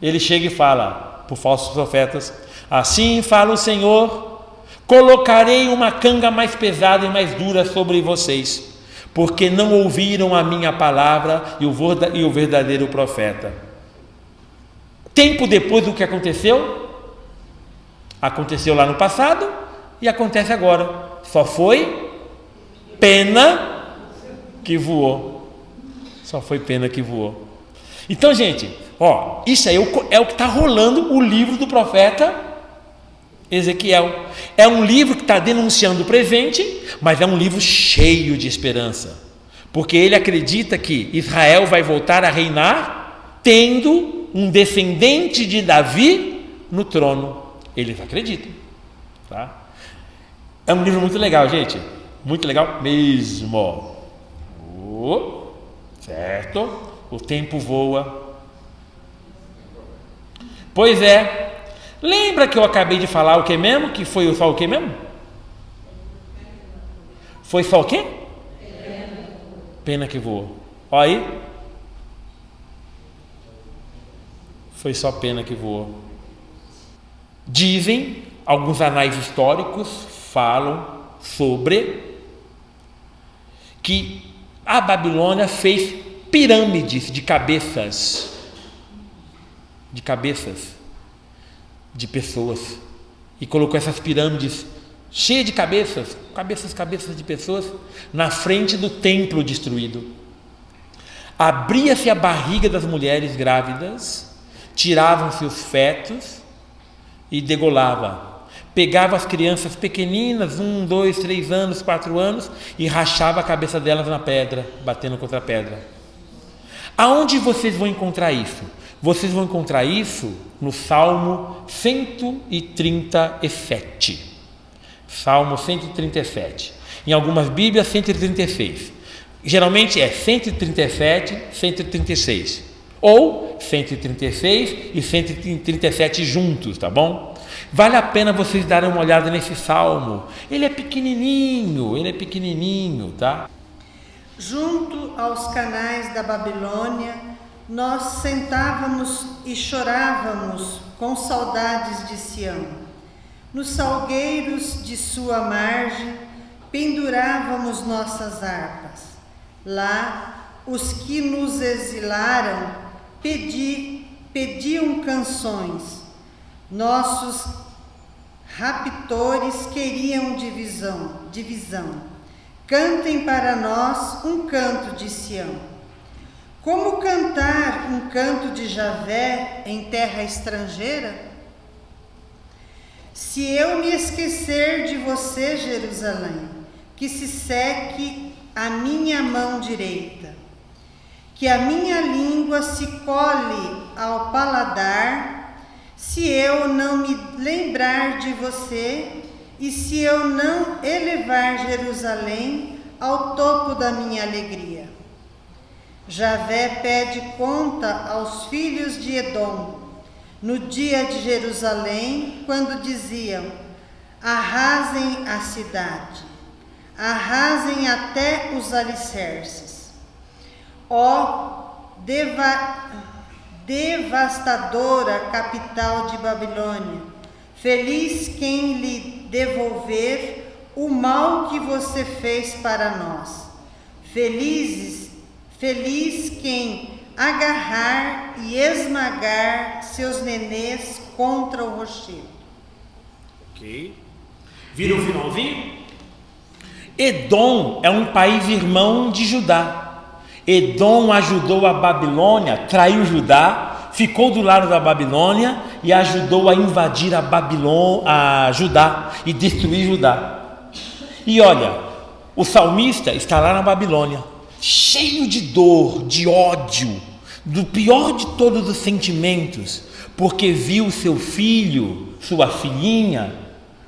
ele chega e fala para os falsos profetas: assim fala o Senhor, colocarei uma canga mais pesada e mais dura sobre vocês, porque não ouviram a minha palavra e o verdadeiro profeta. Tempo depois do que aconteceu lá no passado e acontece agora. Só foi pena que voou. Só foi pena que voou. Então, gente, isso aí é o que está rolando o livro do profeta Ezequiel. É um livro que está denunciando o presente, mas é um livro cheio de esperança, porque ele acredita que Israel vai voltar a reinar tendo um descendente de Davi no trono. Eles acreditam, tá? É um livro muito legal, gente, muito legal mesmo. Certo? O tempo voa. Pois é. Lembra que eu acabei de falar o que mesmo? Que foi só o que mesmo? Foi só o quê? Pena que voou. Olha aí. Foi só pena que voou. Dizem, alguns anais históricos falam sobre que a Babilônia fez pirâmides de cabeças de pessoas, e colocou essas pirâmides cheias de cabeças de pessoas na frente do templo destruído. Abria-se a barriga das mulheres grávidas, tiravam-se os fetos e degolava. Pegava as crianças pequeninas, 1, 2, 3 anos, 4 anos, e rachava a cabeça delas na pedra, batendo contra a pedra. Aonde vocês vão encontrar isso? Vocês vão encontrar isso no Salmo 137. Salmo 137. Em algumas Bíblias, 136. Geralmente é 137, 136. Ou 136 e 137 juntos, tá bom? Vale a pena vocês darem uma olhada nesse salmo. Ele é pequenininho, tá?
Junto aos canais da Babilônia, nós sentávamos e chorávamos com saudades de Sião. Nos salgueiros de sua margem, pendurávamos nossas harpas. Lá, os que nos exilaram pediam canções. Nossos raptores queriam divisão. Cantem para nós um canto de Sião. Como cantar um canto de Javé em terra estrangeira? Se eu me esquecer de você, Jerusalém, que se seque a minha mão direita, que a minha língua se cole ao paladar, se eu não me lembrar de você e se eu não elevar Jerusalém ao topo da minha alegria. Javé pede conta aos filhos de Edom, no dia de Jerusalém, quando diziam: arrasem a cidade, arrasem até os alicerces. Ó devastadora capital de Babilônia, feliz quem lhe devolver o mal que você fez para nós. Feliz quem agarrar e esmagar seus nenês contra o rochedo.
Ok. Viram o finalzinho? Edom é um país irmão de Judá. Edom ajudou a Babilônia, traiu Judá, ficou do lado da Babilônia e ajudou a invadir a Babilônia, a Judá, e destruir Judá. E olha, o salmista está lá na Babilônia, cheio de dor, de ódio, do pior de todos os sentimentos, porque viu seu filho, sua filhinha,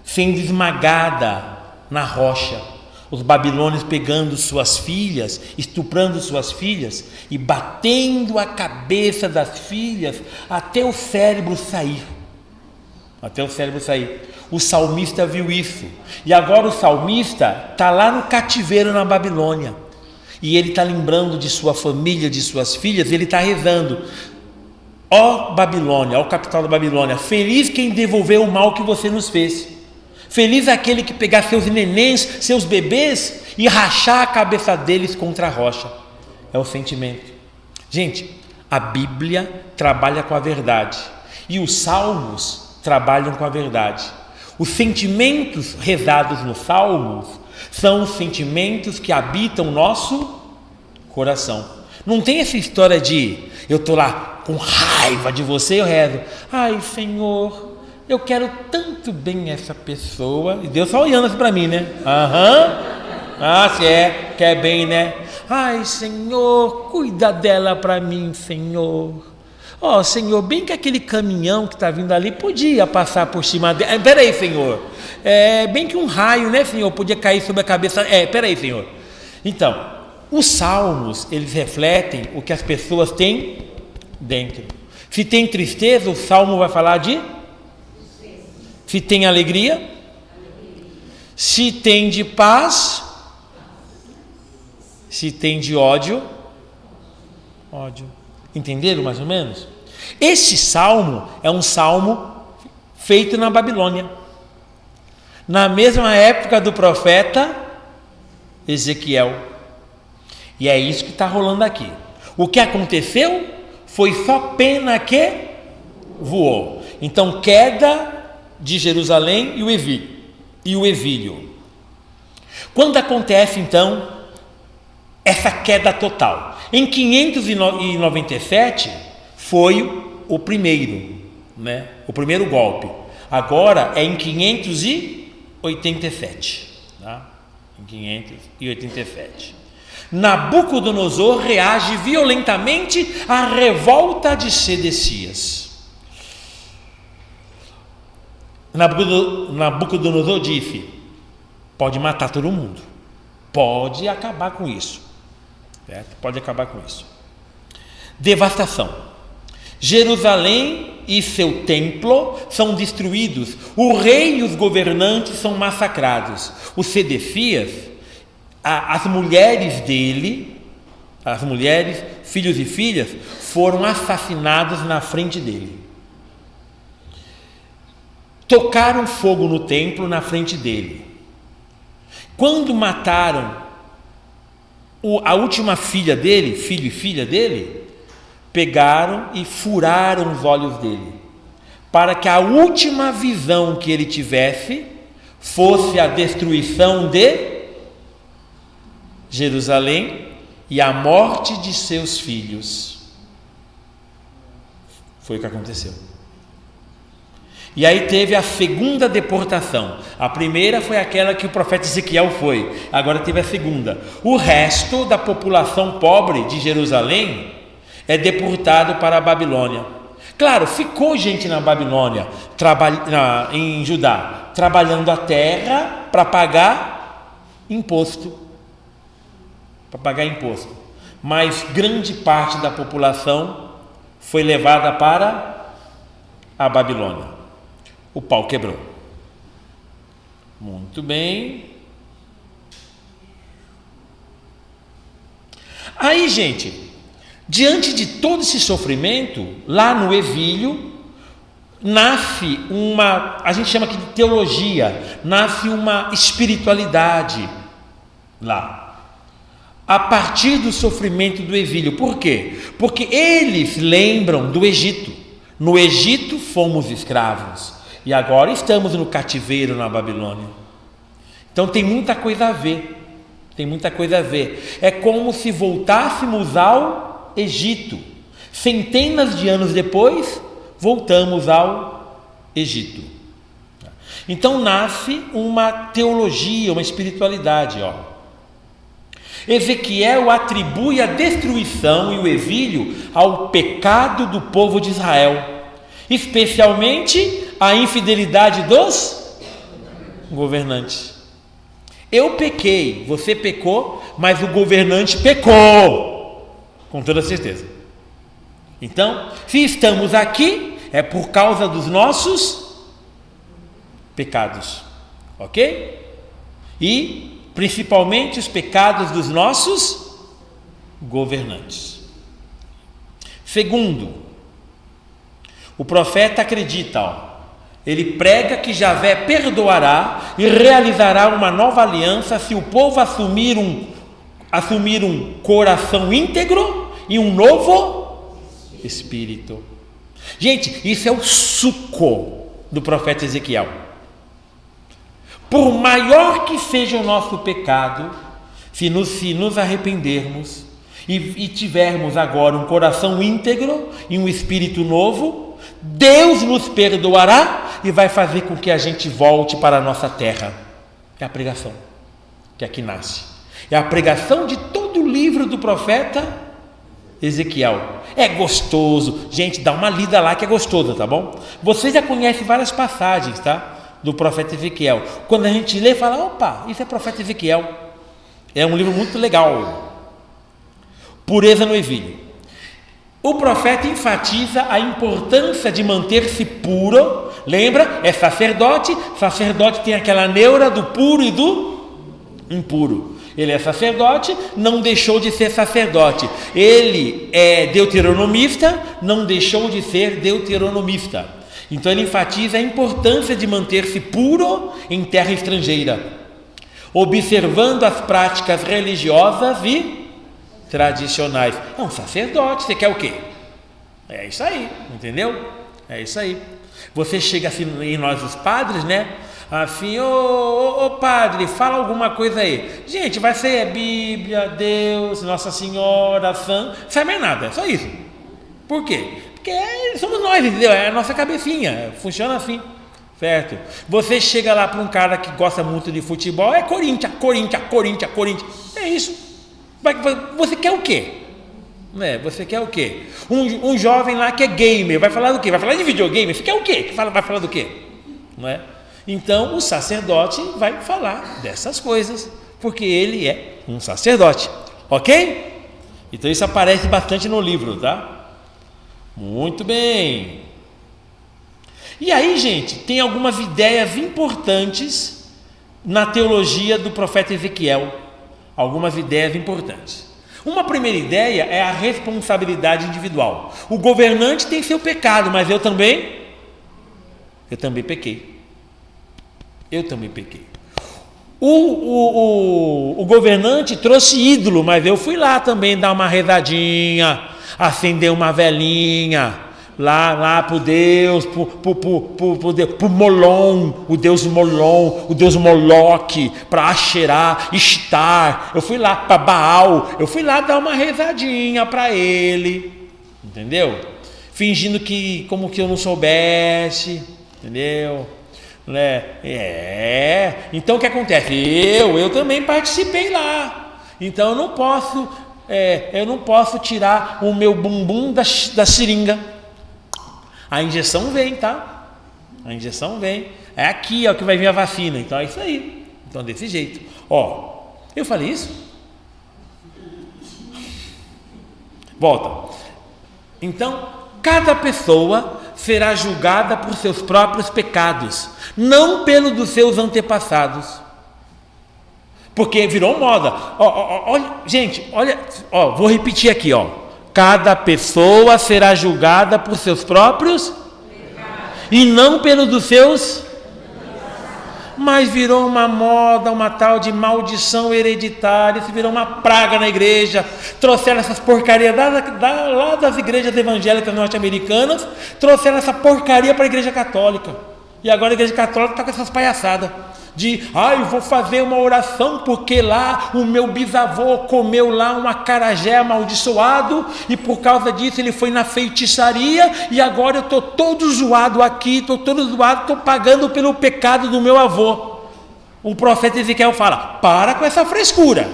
sendo esmagada na rocha. Os babilônios pegando suas filhas, estuprando suas filhas e batendo a cabeça das filhas até o cérebro sair. Até o cérebro sair. O salmista viu isso. E agora o salmista está lá no cativeiro na Babilônia. E ele está lembrando de sua família, de suas filhas, ele está rezando: ó Babilônia, ó capital da Babilônia, feliz quem devolveu o mal que você nos fez. Feliz aquele que pegar seus nenéns, seus bebês e rachar a cabeça deles contra a rocha. É o sentimento. Gente, a Bíblia trabalha com a verdade e os salmos trabalham com a verdade. Os sentimentos rezados nos salmos são os sentimentos que habitam o nosso coração. Não tem essa história de eu estou lá com raiva de você, eu rezo: ai Senhor, eu quero tanto bem essa pessoa. E Deus só olhando assim para mim, né? Se quer bem, né? Ai Senhor, cuida dela para mim, Senhor. Senhor, bem que aquele caminhão que está vindo ali podia passar por cima dela. Peraí, Senhor. Bem que um raio, né, Senhor, podia cair sobre a cabeça. Peraí, Senhor. Então, os salmos, eles refletem o que as pessoas têm dentro. Se tem tristeza, o salmo vai falar de... Se tem alegria, se tem de paz, se tem de ódio. Entenderam mais ou menos? Esse salmo é um salmo feito na Babilônia, na mesma época do profeta Ezequiel. E é isso que está rolando aqui. O que aconteceu foi só pena que voou. Então, queda de Jerusalém e o exílio. Quando acontece então essa queda total? Em 597 foi o primeiro, né? O primeiro golpe. Agora é em 587, tá? Em 587. Nabucodonosor reage violentamente à revolta de Sedecias. Nabucodonosor disse: pode matar todo mundo, pode acabar com isso, certo? Pode acabar com isso. Devastação. Jerusalém e seu templo são destruídos, o rei e os governantes são massacrados. Os Sedecias, as mulheres dele, filhos e filhas, foram assassinados na frente dele. Tocaram fogo no templo na frente dele. Quando mataram a última filha dele, filho e filha dele, pegaram e furaram os olhos dele, para que a última visão que ele tivesse fosse a destruição de Jerusalém e a morte de seus filhos. Foi o que aconteceu. E aí teve a segunda deportação. A primeira foi aquela que o profeta Ezequiel foi. Agora teve a segunda. O resto da população pobre de Jerusalém é deportado para a Babilônia. Claro, ficou gente na Babilônia, em Judá, trabalhando a terra para pagar imposto. Mas grande parte da população foi levada para a Babilônia. O pau quebrou. Muito bem. Aí, gente, diante de todo esse sofrimento, lá no exílio, nasce a gente chama aqui de teologia, nasce uma espiritualidade lá, a partir do sofrimento do exílio. Por quê? Porque eles lembram do Egito. No Egito fomos escravos. E agora estamos no cativeiro na Babilônia. Então tem muita coisa a ver. É como se voltássemos ao Egito. Centenas de anos depois, voltamos ao Egito. Então nasce uma teologia, uma espiritualidade. Ezequiel atribui a destruição e o exílio ao pecado do povo de Israel, especialmente a infidelidade dos governantes. Eu pequei, você pecou, mas o governante pecou, com toda certeza. Então, se estamos aqui, é por causa dos nossos pecados, ok? E principalmente os pecados dos nossos governantes. Segundo, o profeta acredita, ele prega que Javé perdoará e realizará uma nova aliança se o povo assumir um coração íntegro e um novo espírito. Gente, isso é o suco do profeta Ezequiel. Por maior que seja o nosso pecado, se nos arrependermos e tivermos agora um coração íntegro e um espírito novo, Deus nos perdoará e vai fazer com que a gente volte para a nossa terra. É a pregação que aqui nasce. É a pregação de todo o livro do profeta Ezequiel. É gostoso. Gente, dá uma lida lá que é gostoso, tá bom? Você já conhece várias passagens, tá? Do profeta Ezequiel. Quando a gente lê, fala, opa, isso é profeta Ezequiel. É um livro muito legal. Pureza no exílio. O profeta enfatiza a importância de manter-se puro. Lembra? É sacerdote. Sacerdote tem aquela neura do puro e do impuro. Ele é sacerdote, não deixou de ser sacerdote. Ele é deuteronomista, não deixou de ser deuteronomista. Então ele enfatiza a importância de manter-se puro em terra estrangeira, observando as práticas religiosas e tradicionais. É um sacerdote, você quer o quê? É isso aí, entendeu? É isso aí. Você chega assim em nós os padres, né? Assim, ô padre, fala alguma coisa aí. Gente, vai ser Bíblia, Deus, Nossa Senhora, Santa, não sabe mais nada, é só isso. Por quê? Porque somos nós, entendeu? É a nossa cabecinha, funciona assim, certo? Você chega lá para um cara que gosta muito de futebol, é Corinthians. É isso. Você quer o quê? Você quer o quê? Um jovem lá que é gamer, vai falar do quê? Vai falar de videogame? Você quer o quê? Vai falar do quê? Não é? Então o sacerdote vai falar dessas coisas, porque ele é um sacerdote, ok? Então isso aparece bastante no livro, tá? Muito bem. E aí, gente, tem algumas ideias importantes na teologia do profeta Ezequiel. Algumas ideias importantes. Uma primeira ideia é a responsabilidade individual. O governante tem seu pecado, mas eu também pequei. O governante trouxe ídolo, mas eu fui lá também dar uma rezadinha, acender uma velinha lá pro Deus, pro Molon, o Deus Molon, o Deus Moloque, para Asherá, Ishtar. Eu fui lá para Baal, eu fui lá dar uma rezadinha para ele, entendeu? Fingindo que como que eu não soubesse, entendeu? Então o que acontece? Eu também participei lá, então eu não posso tirar o meu bumbum da seringa. A injeção vem, tá? A injeção vem. É aqui, ó, que vai vir a vacina. Então é isso aí. Então desse jeito. Eu falei isso? Volta. Então, cada pessoa será julgada por seus próprios pecados, não pelo dos seus antepassados. Porque virou moda. Olha, gente, olha, vou repetir aqui, Cada pessoa será julgada por seus próprios e não pelo dos seus. Mas virou uma moda, uma tal de maldição hereditária. Isso virou uma praga na igreja. Trouxeram essas porcarias lá das igrejas evangélicas norte-americanas. Trouxeram essa porcaria para a igreja católica. E agora a igreja católica está com essas palhaçadas. vou fazer uma oração porque lá o meu bisavô comeu lá um acarajé amaldiçoado e por causa disso ele foi na feitiçaria e agora eu estou todo zoado aqui, estou pagando pelo pecado do meu avô. O profeta Ezequiel fala: para com essa frescura,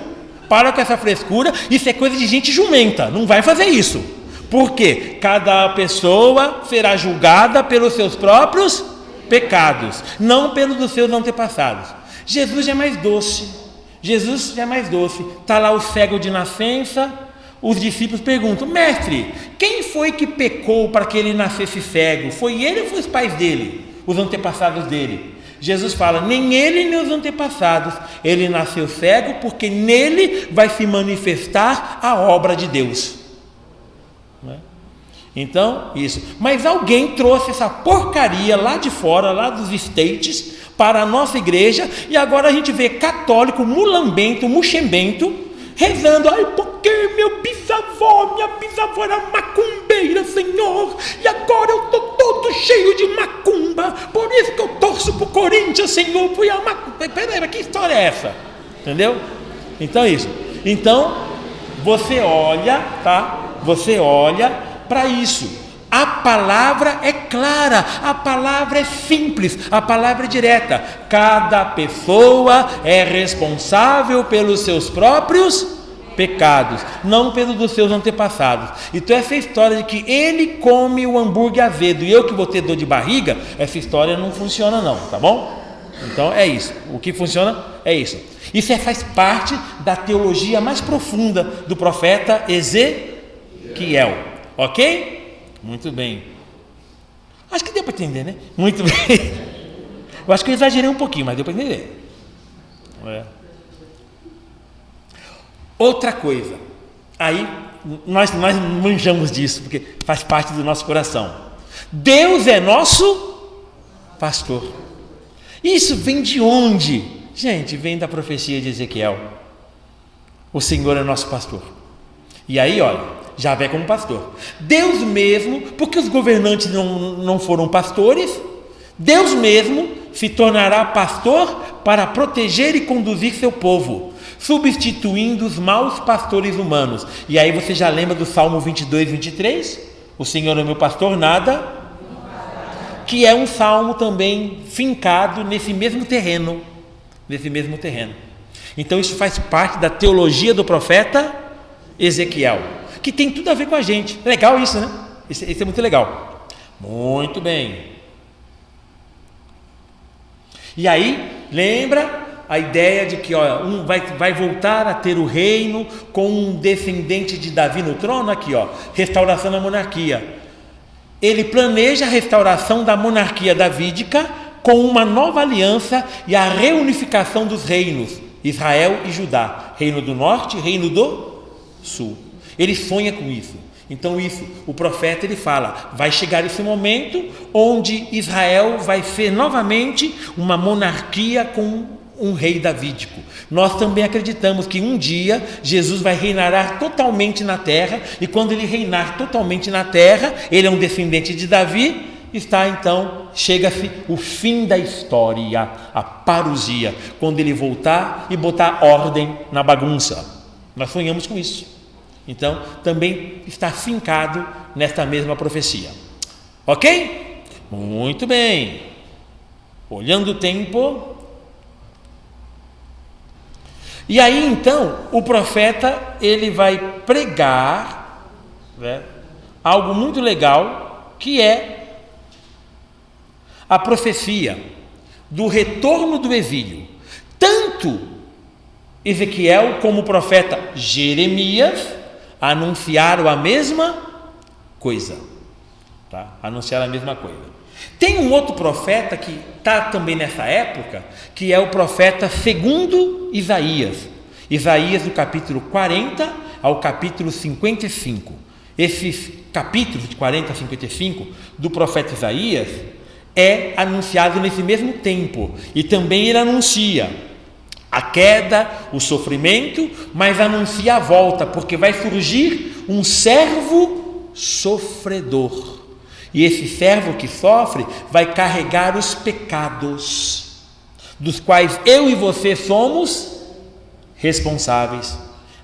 isso é coisa de gente jumenta, não vai fazer isso, porque cada pessoa será julgada pelos seus próprios pecados, não pelos dos seus antepassados. Jesus já é mais doce, está lá o cego de nascença, os discípulos perguntam: mestre, quem foi que pecou para que ele nascesse cego? Foi ele ou foi os pais dele, os antepassados dele? Jesus fala: nem ele nem os antepassados, ele nasceu cego porque nele vai se manifestar a obra de Deus. Então, isso. Mas alguém trouxe essa porcaria lá de fora, lá dos States, para a nossa igreja, e agora a gente vê católico mulambento, muxembento, rezando: porque minha bisavó era macumbeira, Senhor, e agora eu estou todo cheio de macumba, por isso que eu torço para o Corinthians, Senhor, fui a macumba. Peraí, que história é essa? Entendeu? Então é isso. Então, você olha para isso. A palavra é clara, a palavra é simples, a palavra é direta. Cada pessoa é responsável pelos seus próprios pecados, não pelos dos seus antepassados. Então essa história de que ele come o hambúrguer azedo e eu que vou ter dor de barriga, essa história não funciona não, tá bom? Então é isso, o que funciona é isso. Isso faz parte da teologia mais profunda do profeta Ezequiel, ok? Muito bem. Acho que deu para entender, né? Muito bem. Eu acho que eu exagerei um pouquinho, mas deu para entender. Outra coisa. Aí nós manjamos disso, porque faz parte do nosso coração. Deus é nosso pastor. Isso vem de onde? Gente, vem da profecia de Ezequiel. O Senhor é nosso pastor. E aí, olha, Javé como pastor. Deus mesmo, porque os governantes não foram pastores, Deus mesmo se tornará pastor para proteger e conduzir seu povo, substituindo os maus pastores humanos. E aí você já lembra do Salmo 22, 23? O Senhor é meu pastor, nada, que é um salmo também fincado nesse mesmo terreno. Então isso faz parte da teologia do profeta Ezequiel, que tem tudo a ver com a gente. Legal isso, né? Isso é muito legal. Muito bem. E aí, lembra a ideia de que vai voltar a ter o reino com um descendente de Davi no trono? Aqui, restauração da monarquia. Ele planeja a restauração da monarquia davídica com uma nova aliança e a reunificação dos reinos, Israel e Judá, reino do norte e reino do sul. Ele sonha com isso. Então o profeta ele fala: vai chegar esse momento onde Israel vai ser novamente uma monarquia com um rei davídico. Nós também acreditamos que um dia Jesus vai reinar totalmente na terra, e quando ele reinar totalmente na terra, ele é um descendente de Davi, chega-se o fim da história, a parousia, quando ele voltar e botar ordem na bagunça. Nós sonhamos com isso. Então, também está fincado nesta mesma profecia. Ok? Muito bem. Olhando o tempo. E aí, então, o profeta, ele vai pregar, né, algo muito legal, que é a profecia do retorno do exílio. Tanto Ezequiel como o profeta Jeremias anunciaram a mesma coisa, tá? Anunciaram a mesma coisa. Tem um outro profeta que está também nessa época, que é o profeta segundo Isaías. Isaías, do capítulo 40 ao capítulo 55. Esses capítulos de 40 a 55 do profeta Isaías é anunciado nesse mesmo tempo, e também ele anuncia a queda, o sofrimento, mas anuncia a volta, porque vai surgir um servo sofredor, e esse servo que sofre vai carregar os pecados. dos quais eu e você somos responsáveis,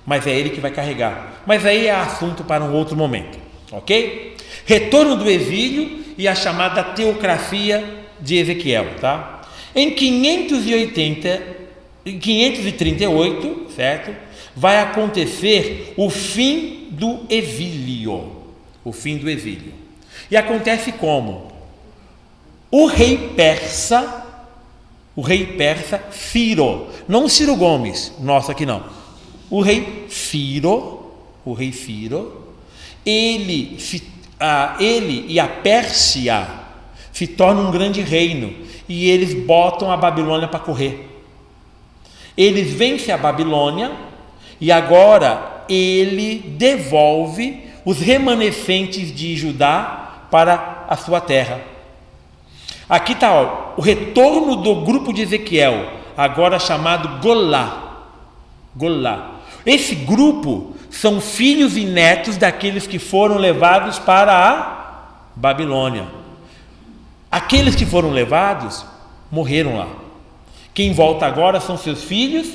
mas é ele que vai carregar. Mas aí é assunto para um outro momento, ok? Retorno do exílio e a chamada teocracia de Ezequiel, tá? Em 538, certo? Vai acontecer o fim do exílio. O fim do exílio. E acontece como? O rei persa Ciro, não Ciro Gomes, nosso aqui não. O rei Ciro, ele e a Pérsia se tornam um grande reino e eles botam a Babilônia para correr. Eles vencem a Babilônia e agora ele devolve os remanescentes de Judá para a sua terra. Aqui está o retorno do grupo de Ezequiel, agora chamado Golá. Esse grupo são filhos e netos daqueles que foram levados para a Babilônia. Aqueles que foram levados morreram lá. Quem volta agora são seus filhos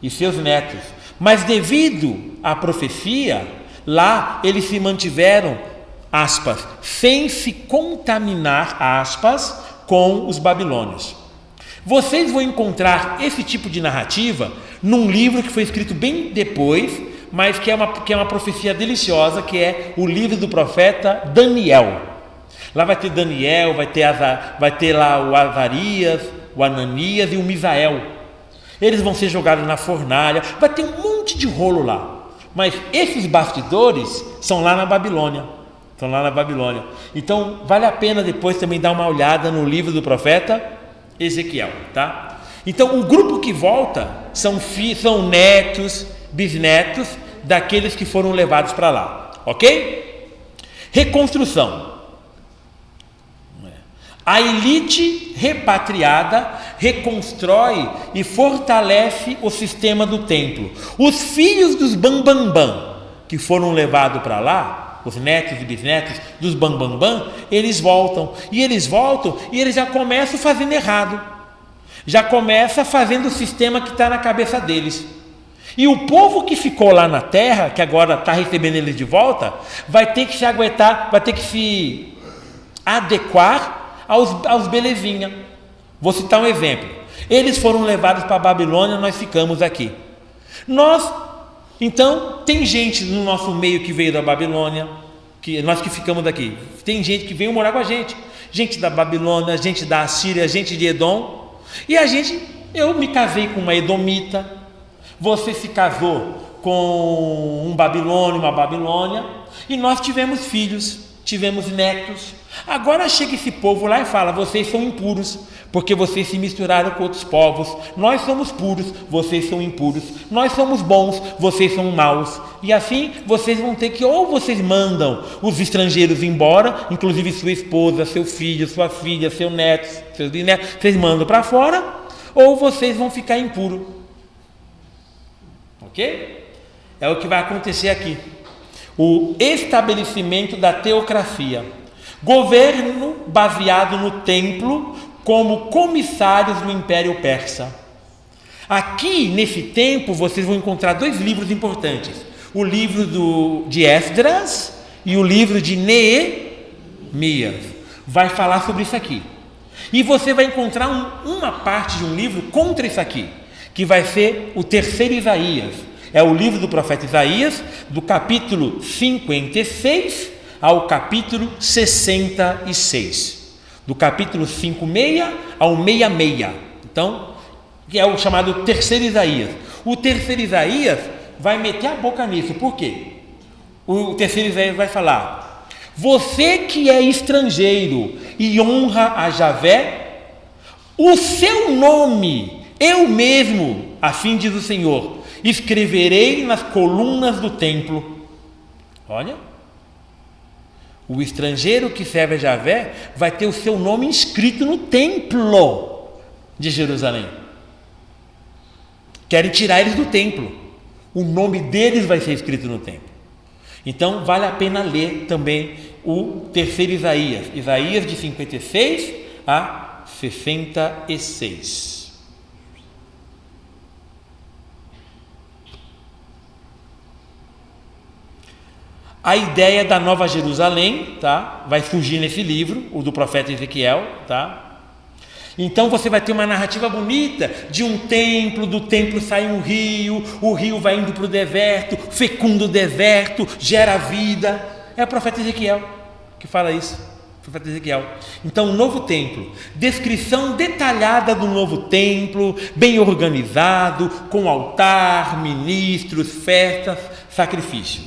e seus netos. Mas devido à profecia, lá eles se mantiveram, aspas, sem se contaminar, aspas, com os babilônios. Vocês vão encontrar esse tipo de narrativa num livro que foi escrito bem depois, mas que é uma profecia deliciosa, que é o livro do profeta Daniel. Lá vai ter Daniel, vai ter lá o Azarias, o Ananias e o Misael. Eles vão ser jogados na fornalha, vai ter um monte de rolo lá. Mas esses bastidores são lá na Babilônia. Então vale a pena depois também dar uma olhada no livro do profeta Ezequiel, tá? Então o grupo que volta são netos, bisnetos daqueles que foram levados para lá, ok? Reconstrução. A elite repatriada reconstrói e fortalece o sistema do templo. Os filhos dos Bambambam, que foram levados para lá, os netos e bisnetos dos Bambambam, eles voltam e eles já começam fazendo errado. Já começa fazendo o sistema que está na cabeça deles. E o povo que ficou lá na terra, que agora está recebendo eles de volta, vai ter que se aguentar, vai ter que se adequar aos belezinha. Vou citar um exemplo. Eles foram levados para a Babilônia, nós ficamos aqui. Então, tem gente no nosso meio que veio da Babilônia, nós que ficamos aqui. Tem gente que veio morar com a gente. Gente da Babilônia, gente da Assíria, gente de Edom. E eu me casei com uma edomita, você se casou com um babilônio, uma babilônia, e nós tivemos filhos, tivemos netos. Agora chega esse povo lá e fala: vocês são impuros, porque vocês se misturaram com outros povos. Nós somos puros, vocês são impuros. Nós somos bons, vocês são maus. E assim vocês vão ter que, ou vocês mandam os estrangeiros embora, inclusive sua esposa, seu filho, sua filha, seu neto, seus bisnetos, vocês mandam para fora, ou vocês vão ficar impuros. Ok? É o que vai acontecer aqui. O estabelecimento da teocracia. Governo baseado no templo como comissários do Império Persa. Aqui, nesse tempo, vocês vão encontrar dois livros importantes. O livro de Esdras e o livro de Neemias. Vai falar sobre isso aqui. E você vai encontrar uma parte de um livro contra isso aqui, que vai ser o terceiro Isaías. É o livro do profeta Isaías, do capítulo 56 ao capítulo 66. Do capítulo 56 ao 66. Então, que é o chamado terceiro Isaías. O terceiro Isaías vai meter a boca nisso. Por quê? O terceiro Isaías vai falar: você que é estrangeiro e honra a Javé, o seu nome, eu mesmo, assim diz o Senhor, escreverei nas colunas do templo. Olha, o estrangeiro que serve a Javé vai ter o seu nome inscrito no templo de Jerusalém. Querem tirar eles do templo. O nome deles vai ser escrito no templo. Então vale a pena ler também o terceiro Isaías, Isaías de 56 a 66. A ideia da Nova Jerusalém, tá? Vai surgir nesse livro, o do profeta Ezequiel, tá? Então você vai ter uma narrativa bonita de um templo, do templo sai um rio, o rio vai indo para o deserto, fecunda o deserto, gera vida. É o profeta Ezequiel que fala isso, o profeta Ezequiel. Então, o novo templo, descrição detalhada do novo templo, bem organizado, com altar, ministros, festas, sacrifício.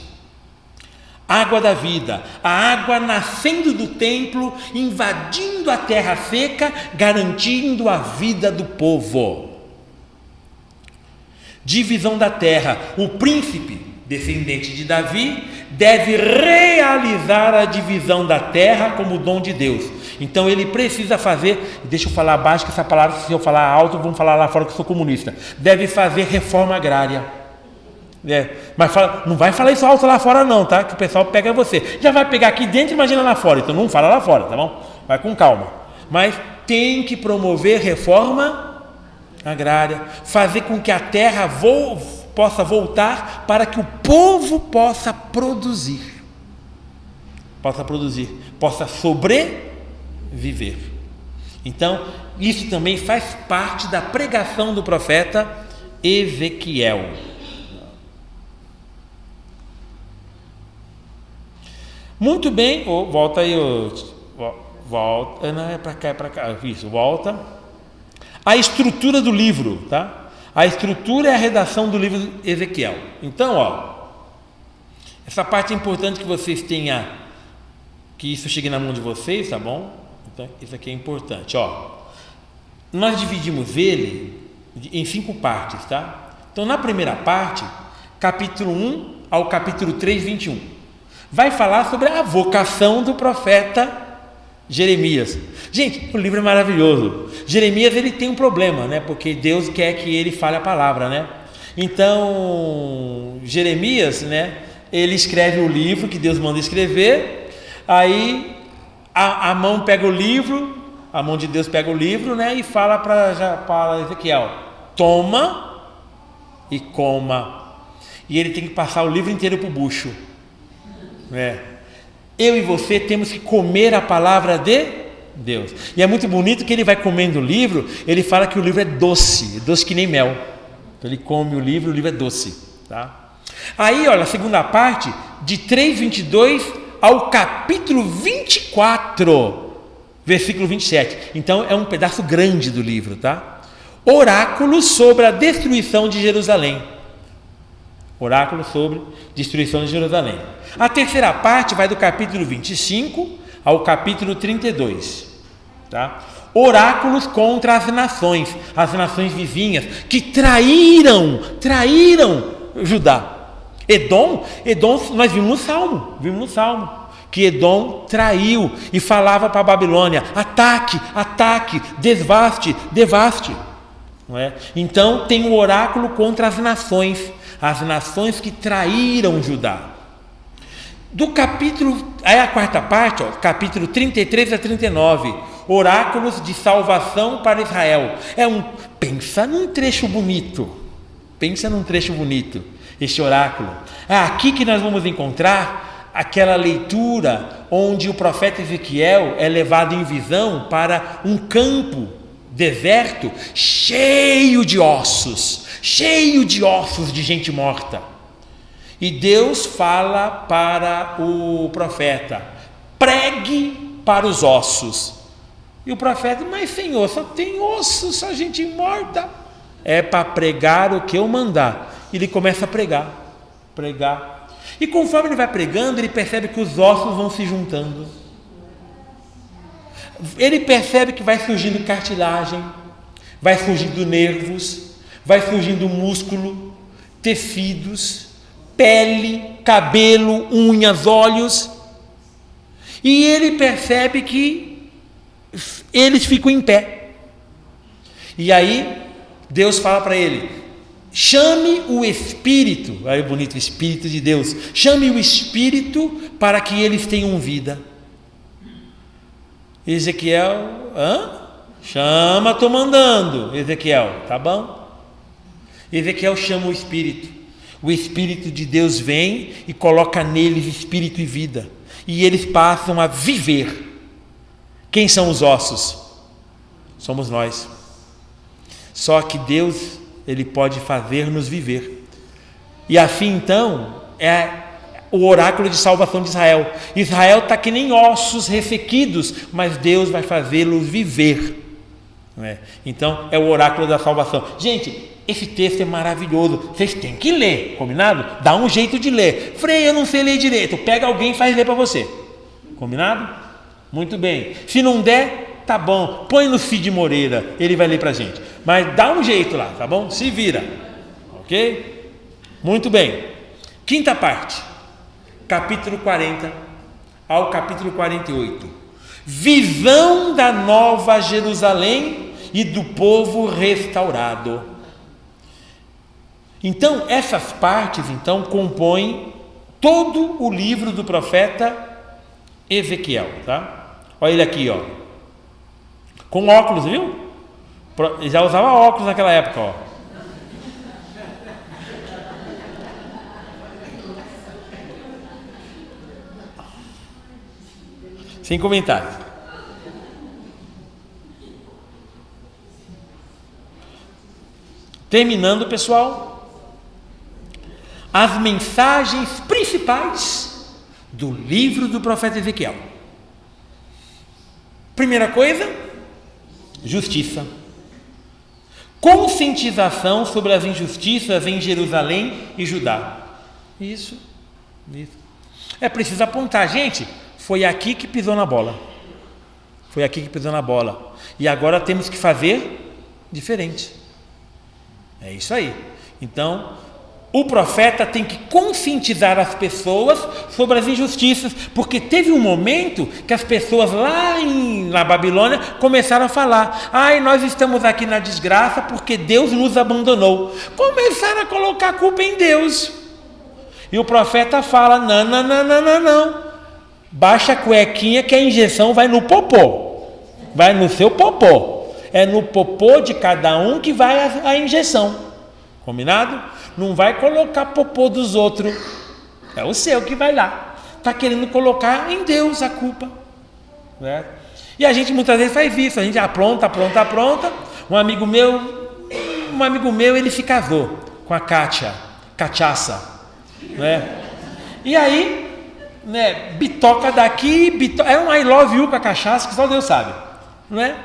Água da vida, a água nascendo do templo, invadindo a terra seca, garantindo a vida do povo. Divisão da terra, o príncipe, descendente de Davi, deve realizar a divisão da terra como dom de Deus. Então ele precisa fazer, deixa eu falar baixo, que essa palavra, se eu falar alto, vão falar lá fora que eu sou comunista. Deve fazer reforma agrária. Mas não vai falar isso alto lá fora não, tá? Que o pessoal pega você. Já vai pegar aqui dentro, imagina lá fora. Então não fala lá fora, tá bom? Vai com calma. Mas tem que promover reforma agrária, fazer com que a terra possa voltar para que o povo possa produzir, possa sobreviver. Então, isso também faz parte da pregação do profeta Ezequiel. Muito bem, volta aí, volta, não, é para cá, isso, volta. A estrutura do livro, tá? A estrutura é a redação do livro de Ezequiel. Então, essa parte é importante que vocês tenham, que isso chegue na mão de vocês, tá bom? Então, isso aqui é importante, Nós dividimos ele em 5 partes, tá? Então, na primeira parte, capítulo 1 ao capítulo 3, 21. Vai falar sobre a vocação do profeta Jeremias. Gente, o livro é maravilhoso. Jeremias, ele tem um problema, né? Porque Deus quer que ele fale a palavra, né? Então, Jeremias, né? Ele escreve o livro que Deus manda escrever. Aí a mão pega o livro, a mão de Deus pega o livro, né? E fala para Ezequiel: toma e coma. E ele tem que passar o livro inteiro para o bucho. Eu e você temos que comer a palavra de Deus. E é muito bonito que ele vai comendo o livro. Ele fala que o livro é doce que nem mel. Então ele come o livro é doce, tá? Aí, olha, a segunda parte, de 3:22 ao capítulo 24, versículo 27. Então é um pedaço grande do livro, tá? Oráculos sobre a destruição de Jerusalém. Oráculo sobre destruição de Jerusalém. A terceira parte vai do capítulo 25 ao capítulo 32, tá? Oráculos contra as nações vizinhas que traíram Judá. Edom, nós vimos no Salmo, que Edom traiu e falava para a Babilônia: ataque, devaste. Não é? Então tem o oráculo contra as nações que traíram Judá. Do capítulo, aí a quarta parte, capítulo 33 a 39, oráculos de salvação para Israel. Pensa num trecho bonito, este oráculo. É aqui que nós vamos encontrar aquela leitura onde o profeta Ezequiel é levado em visão para um campo deserto cheio de ossos de gente morta. E Deus fala para o profeta: pregue para os ossos. E o profeta: mas Senhor, só tem osso, só gente morta. É para pregar o que eu mandar. Ele começa a pregar. E conforme ele vai pregando, ele percebe que os ossos vão se juntando. Ele percebe que vai surgindo cartilagem, vai surgindo nervos, vai surgindo músculo, tecidos, pele, cabelo, unhas, olhos. E ele percebe que eles ficam em pé. E aí Deus fala para ele: chame o Espírito. Aí bonito, o Espírito de Deus. Chame o Espírito para que eles tenham vida. Ezequiel: chama, estou mandando. Ezequiel: tá bom. Ezequiel chama o Espírito. o Espírito de Deus vem e coloca neles espírito e vida, e eles passam a viver. Quem são os ossos? Somos nós. Só que Deus, Ele pode fazer-nos viver. E assim então, é o oráculo de salvação de Israel. Israel está que nem ossos ressequidos, mas Deus vai fazê-los viver. Não é? Então, é o oráculo da salvação. Gente, esse texto é maravilhoso. Vocês têm que ler, combinado? Dá um jeito de ler. Frei, eu não sei ler direito. Pega alguém e faz ler para você. Combinado? Muito bem. Se não der, tá bom. Põe no Cid Moreira, ele vai ler para a gente. Mas dá um jeito lá, tá bom? Se vira. Ok? Muito bem. Quinta parte. Capítulo 40 ao capítulo 48. Visão da nova Jerusalém e do povo restaurado. Então, essas partes compõem todo o livro do profeta Ezequiel, tá? Olha ele aqui, ó. Com óculos, viu? Ele já usava óculos naquela época, ó. Sem comentários. Terminando, pessoal, as mensagens principais do livro do profeta Ezequiel. Primeira coisa, justiça. Conscientização sobre as injustiças em Jerusalém e Judá. Isso. É preciso apontar, gente, foi aqui que pisou na bola. Foi aqui que pisou na bola. E agora temos que fazer diferente. É isso aí. Então, o profeta tem que conscientizar as pessoas sobre as injustiças, porque teve um momento que as pessoas lá na Babilônia começaram a falar: ai, nós estamos aqui na desgraça porque Deus nos abandonou. Começaram a colocar a culpa em Deus. E o profeta fala: não. Baixa a cuequinha que a injeção vai no popô. Vai no seu popô. É no popô de cada um que vai a injeção. Combinado? Não vai colocar popô dos outros. É o seu que vai lá. Está querendo colocar em Deus a culpa. Né? E a gente muitas vezes faz isso. A gente apronta. Um amigo meu, ele se casou com a cachaça. Né? E aí, né, bitoca daqui, é um I love you com a cachaça que só Deus sabe. Né?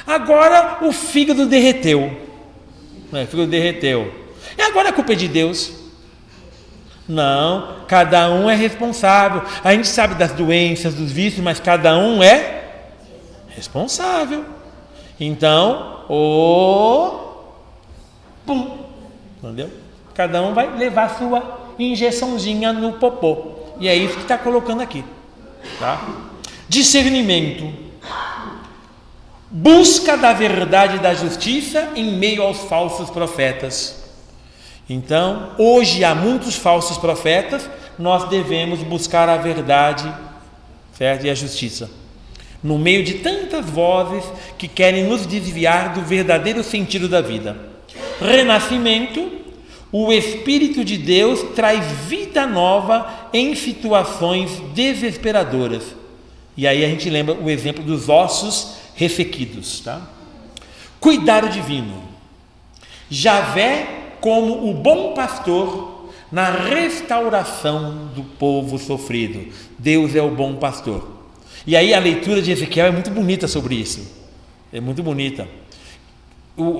Agora o fígado derreteu. E agora a culpa é de Deus? Não, cada um é responsável. A gente sabe das doenças, dos vícios, mas cada um é responsável. Então, pum, entendeu? Cada um vai levar sua injeçãozinha no popô. E é isso que está colocando aqui. Tá? Discernimento. Busca da verdade e da justiça em meio aos falsos profetas. Então, hoje há muitos falsos profetas, nós devemos buscar a verdade, certo? E a justiça. No meio de tantas vozes que querem nos desviar do verdadeiro sentido da vida. Renascimento. O Espírito de Deus traz vida nova em situações desesperadoras. E aí a gente lembra o exemplo dos ossos ressequidos, tá? Cuidado divino. Javé como o bom pastor na restauração do povo sofrido. Deus é o bom pastor. E aí a leitura de Ezequiel é muito bonita sobre isso. É muito bonita.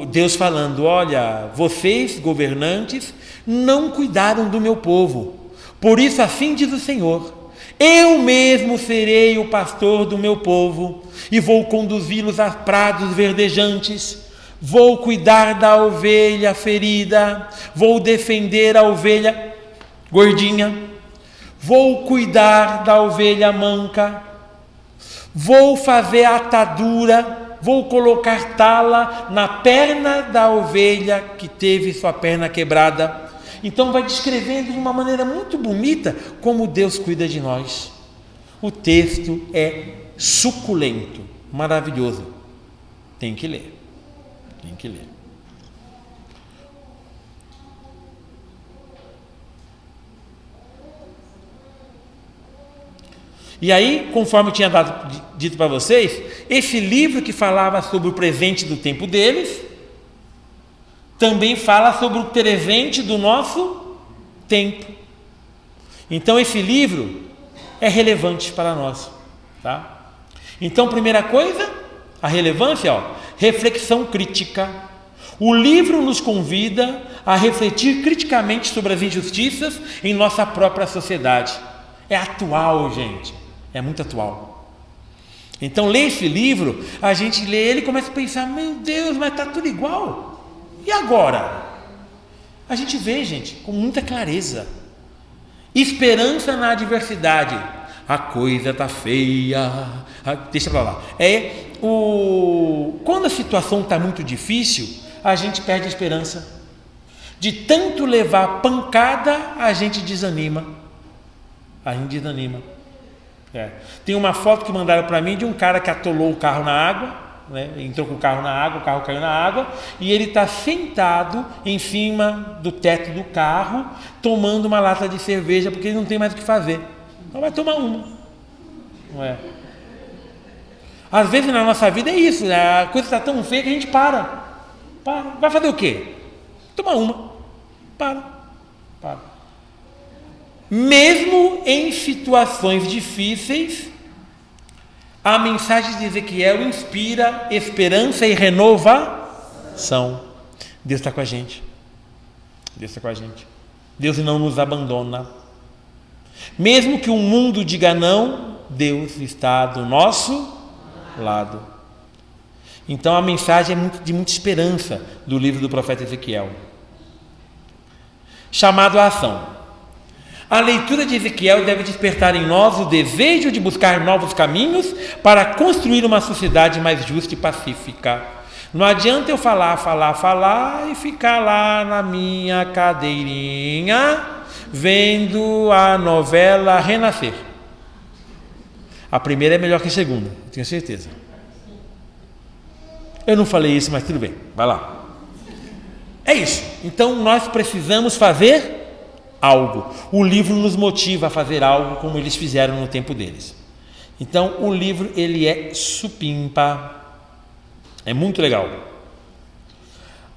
Deus falando: olha, vocês, governantes, não cuidaram do meu povo. Por isso assim diz o Senhor: eu mesmo serei o pastor do meu povo e vou conduzi-los a prados verdejantes. Vou cuidar da ovelha ferida, vou defender a ovelha gordinha, vou cuidar da ovelha manca, vou fazer atadura, vou colocar tala na perna da ovelha que teve sua perna quebrada. Então vai descrevendo de uma maneira muito bonita como Deus cuida de nós. O texto é suculento, maravilhoso. Tem que ler. E aí, conforme eu tinha dito para vocês, esse livro que falava sobre o presente do tempo deles, também fala sobre o presente do nosso tempo. Então esse livro é relevante para nós, tá? Então, primeira coisa, a relevância, reflexão crítica. O livro nos convida a refletir criticamente sobre as injustiças em nossa própria sociedade. É atual, gente, é muito atual. Então, ler esse livro, a gente lê ele e começa a pensar, meu Deus, mas está tudo igual. E agora? A gente vê, gente, com muita clareza. Esperança na adversidade. A coisa está feia. Deixa para lá. Quando a situação está muito difícil, a gente perde a esperança. De tanto levar pancada, a gente desanima. Tem uma foto que mandaram para mim de um cara que atolou o carro na água, né? Entrou com o carro na água, o carro caiu na água, e ele está sentado em cima do teto do carro, tomando uma lata de cerveja, porque ele não tem mais o que fazer. Então vai tomar uma. Não é? Às vezes na nossa vida é isso, a coisa está tão feia que a gente para. Vai fazer o quê? Tomar uma. Para. Mesmo em situações difíceis, a mensagem de Ezequiel inspira esperança e renovação. Deus está com a gente. Deus não nos abandona. Mesmo que o mundo diga não, Deus está do nosso lado. Então a mensagem é de muita esperança do livro do profeta Ezequiel. Chamado à ação. A leitura de Ezequiel deve despertar em nós o desejo de buscar novos caminhos para construir uma sociedade mais justa e pacífica. Não adianta eu falar e ficar lá na minha cadeirinha vendo a novela Renascer. A primeira é melhor que a segunda, tenho certeza. Eu não falei isso, mas tudo bem, vai lá. É isso. Então nós precisamos fazer algo. O livro nos motiva a fazer algo como eles fizeram no tempo deles. Então o livro, ele é supimpa. É muito legal.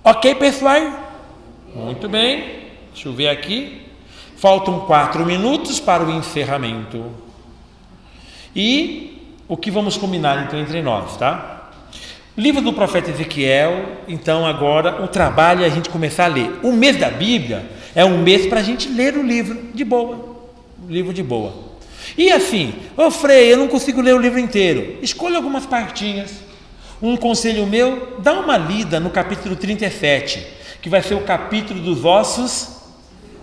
Ok, pessoal? Muito bem. Deixa eu ver aqui. Faltam 4 minutos para o encerramento. E o que vamos combinar então entre nós, tá? Livro do profeta Ezequiel. Então agora o trabalho é a gente começar a ler. O mês da Bíblia é um mês para a gente ler o livro de boa. E assim, Frei, eu não consigo ler o livro inteiro. Escolha algumas partinhas. Um conselho meu, dá uma lida no capítulo 37, que vai ser o capítulo dos ossos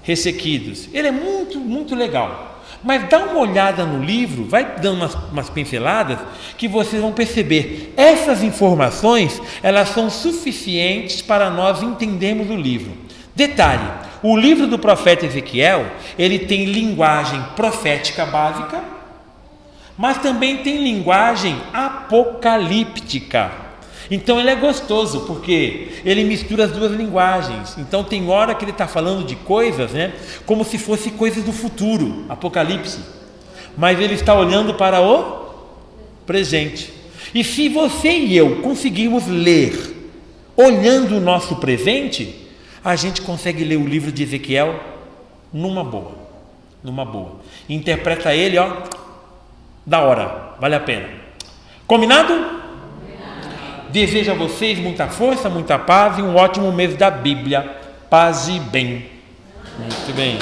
ressequidos. Ele é muito, muito legal. Mas dá uma olhada no livro, vai dando umas pinceladas, que vocês vão perceber. Essas informações, elas são suficientes para nós entendermos o livro. Detalhe, o livro do profeta Ezequiel, ele tem linguagem profética básica, mas também tem linguagem apocalíptica. Então ele é gostoso, porque ele mistura as duas linguagens. Então tem hora que ele está falando de coisas, né, como se fosse coisas do futuro, Apocalipse, mas ele está olhando para o presente. E se você e eu conseguirmos ler olhando o nosso presente, a gente consegue ler o livro de Ezequiel numa boa. Interpreta ele, da hora, vale a pena. Combinado? Desejo a vocês muita força, muita paz e um ótimo mês da Bíblia. Paz e bem. Muito bem.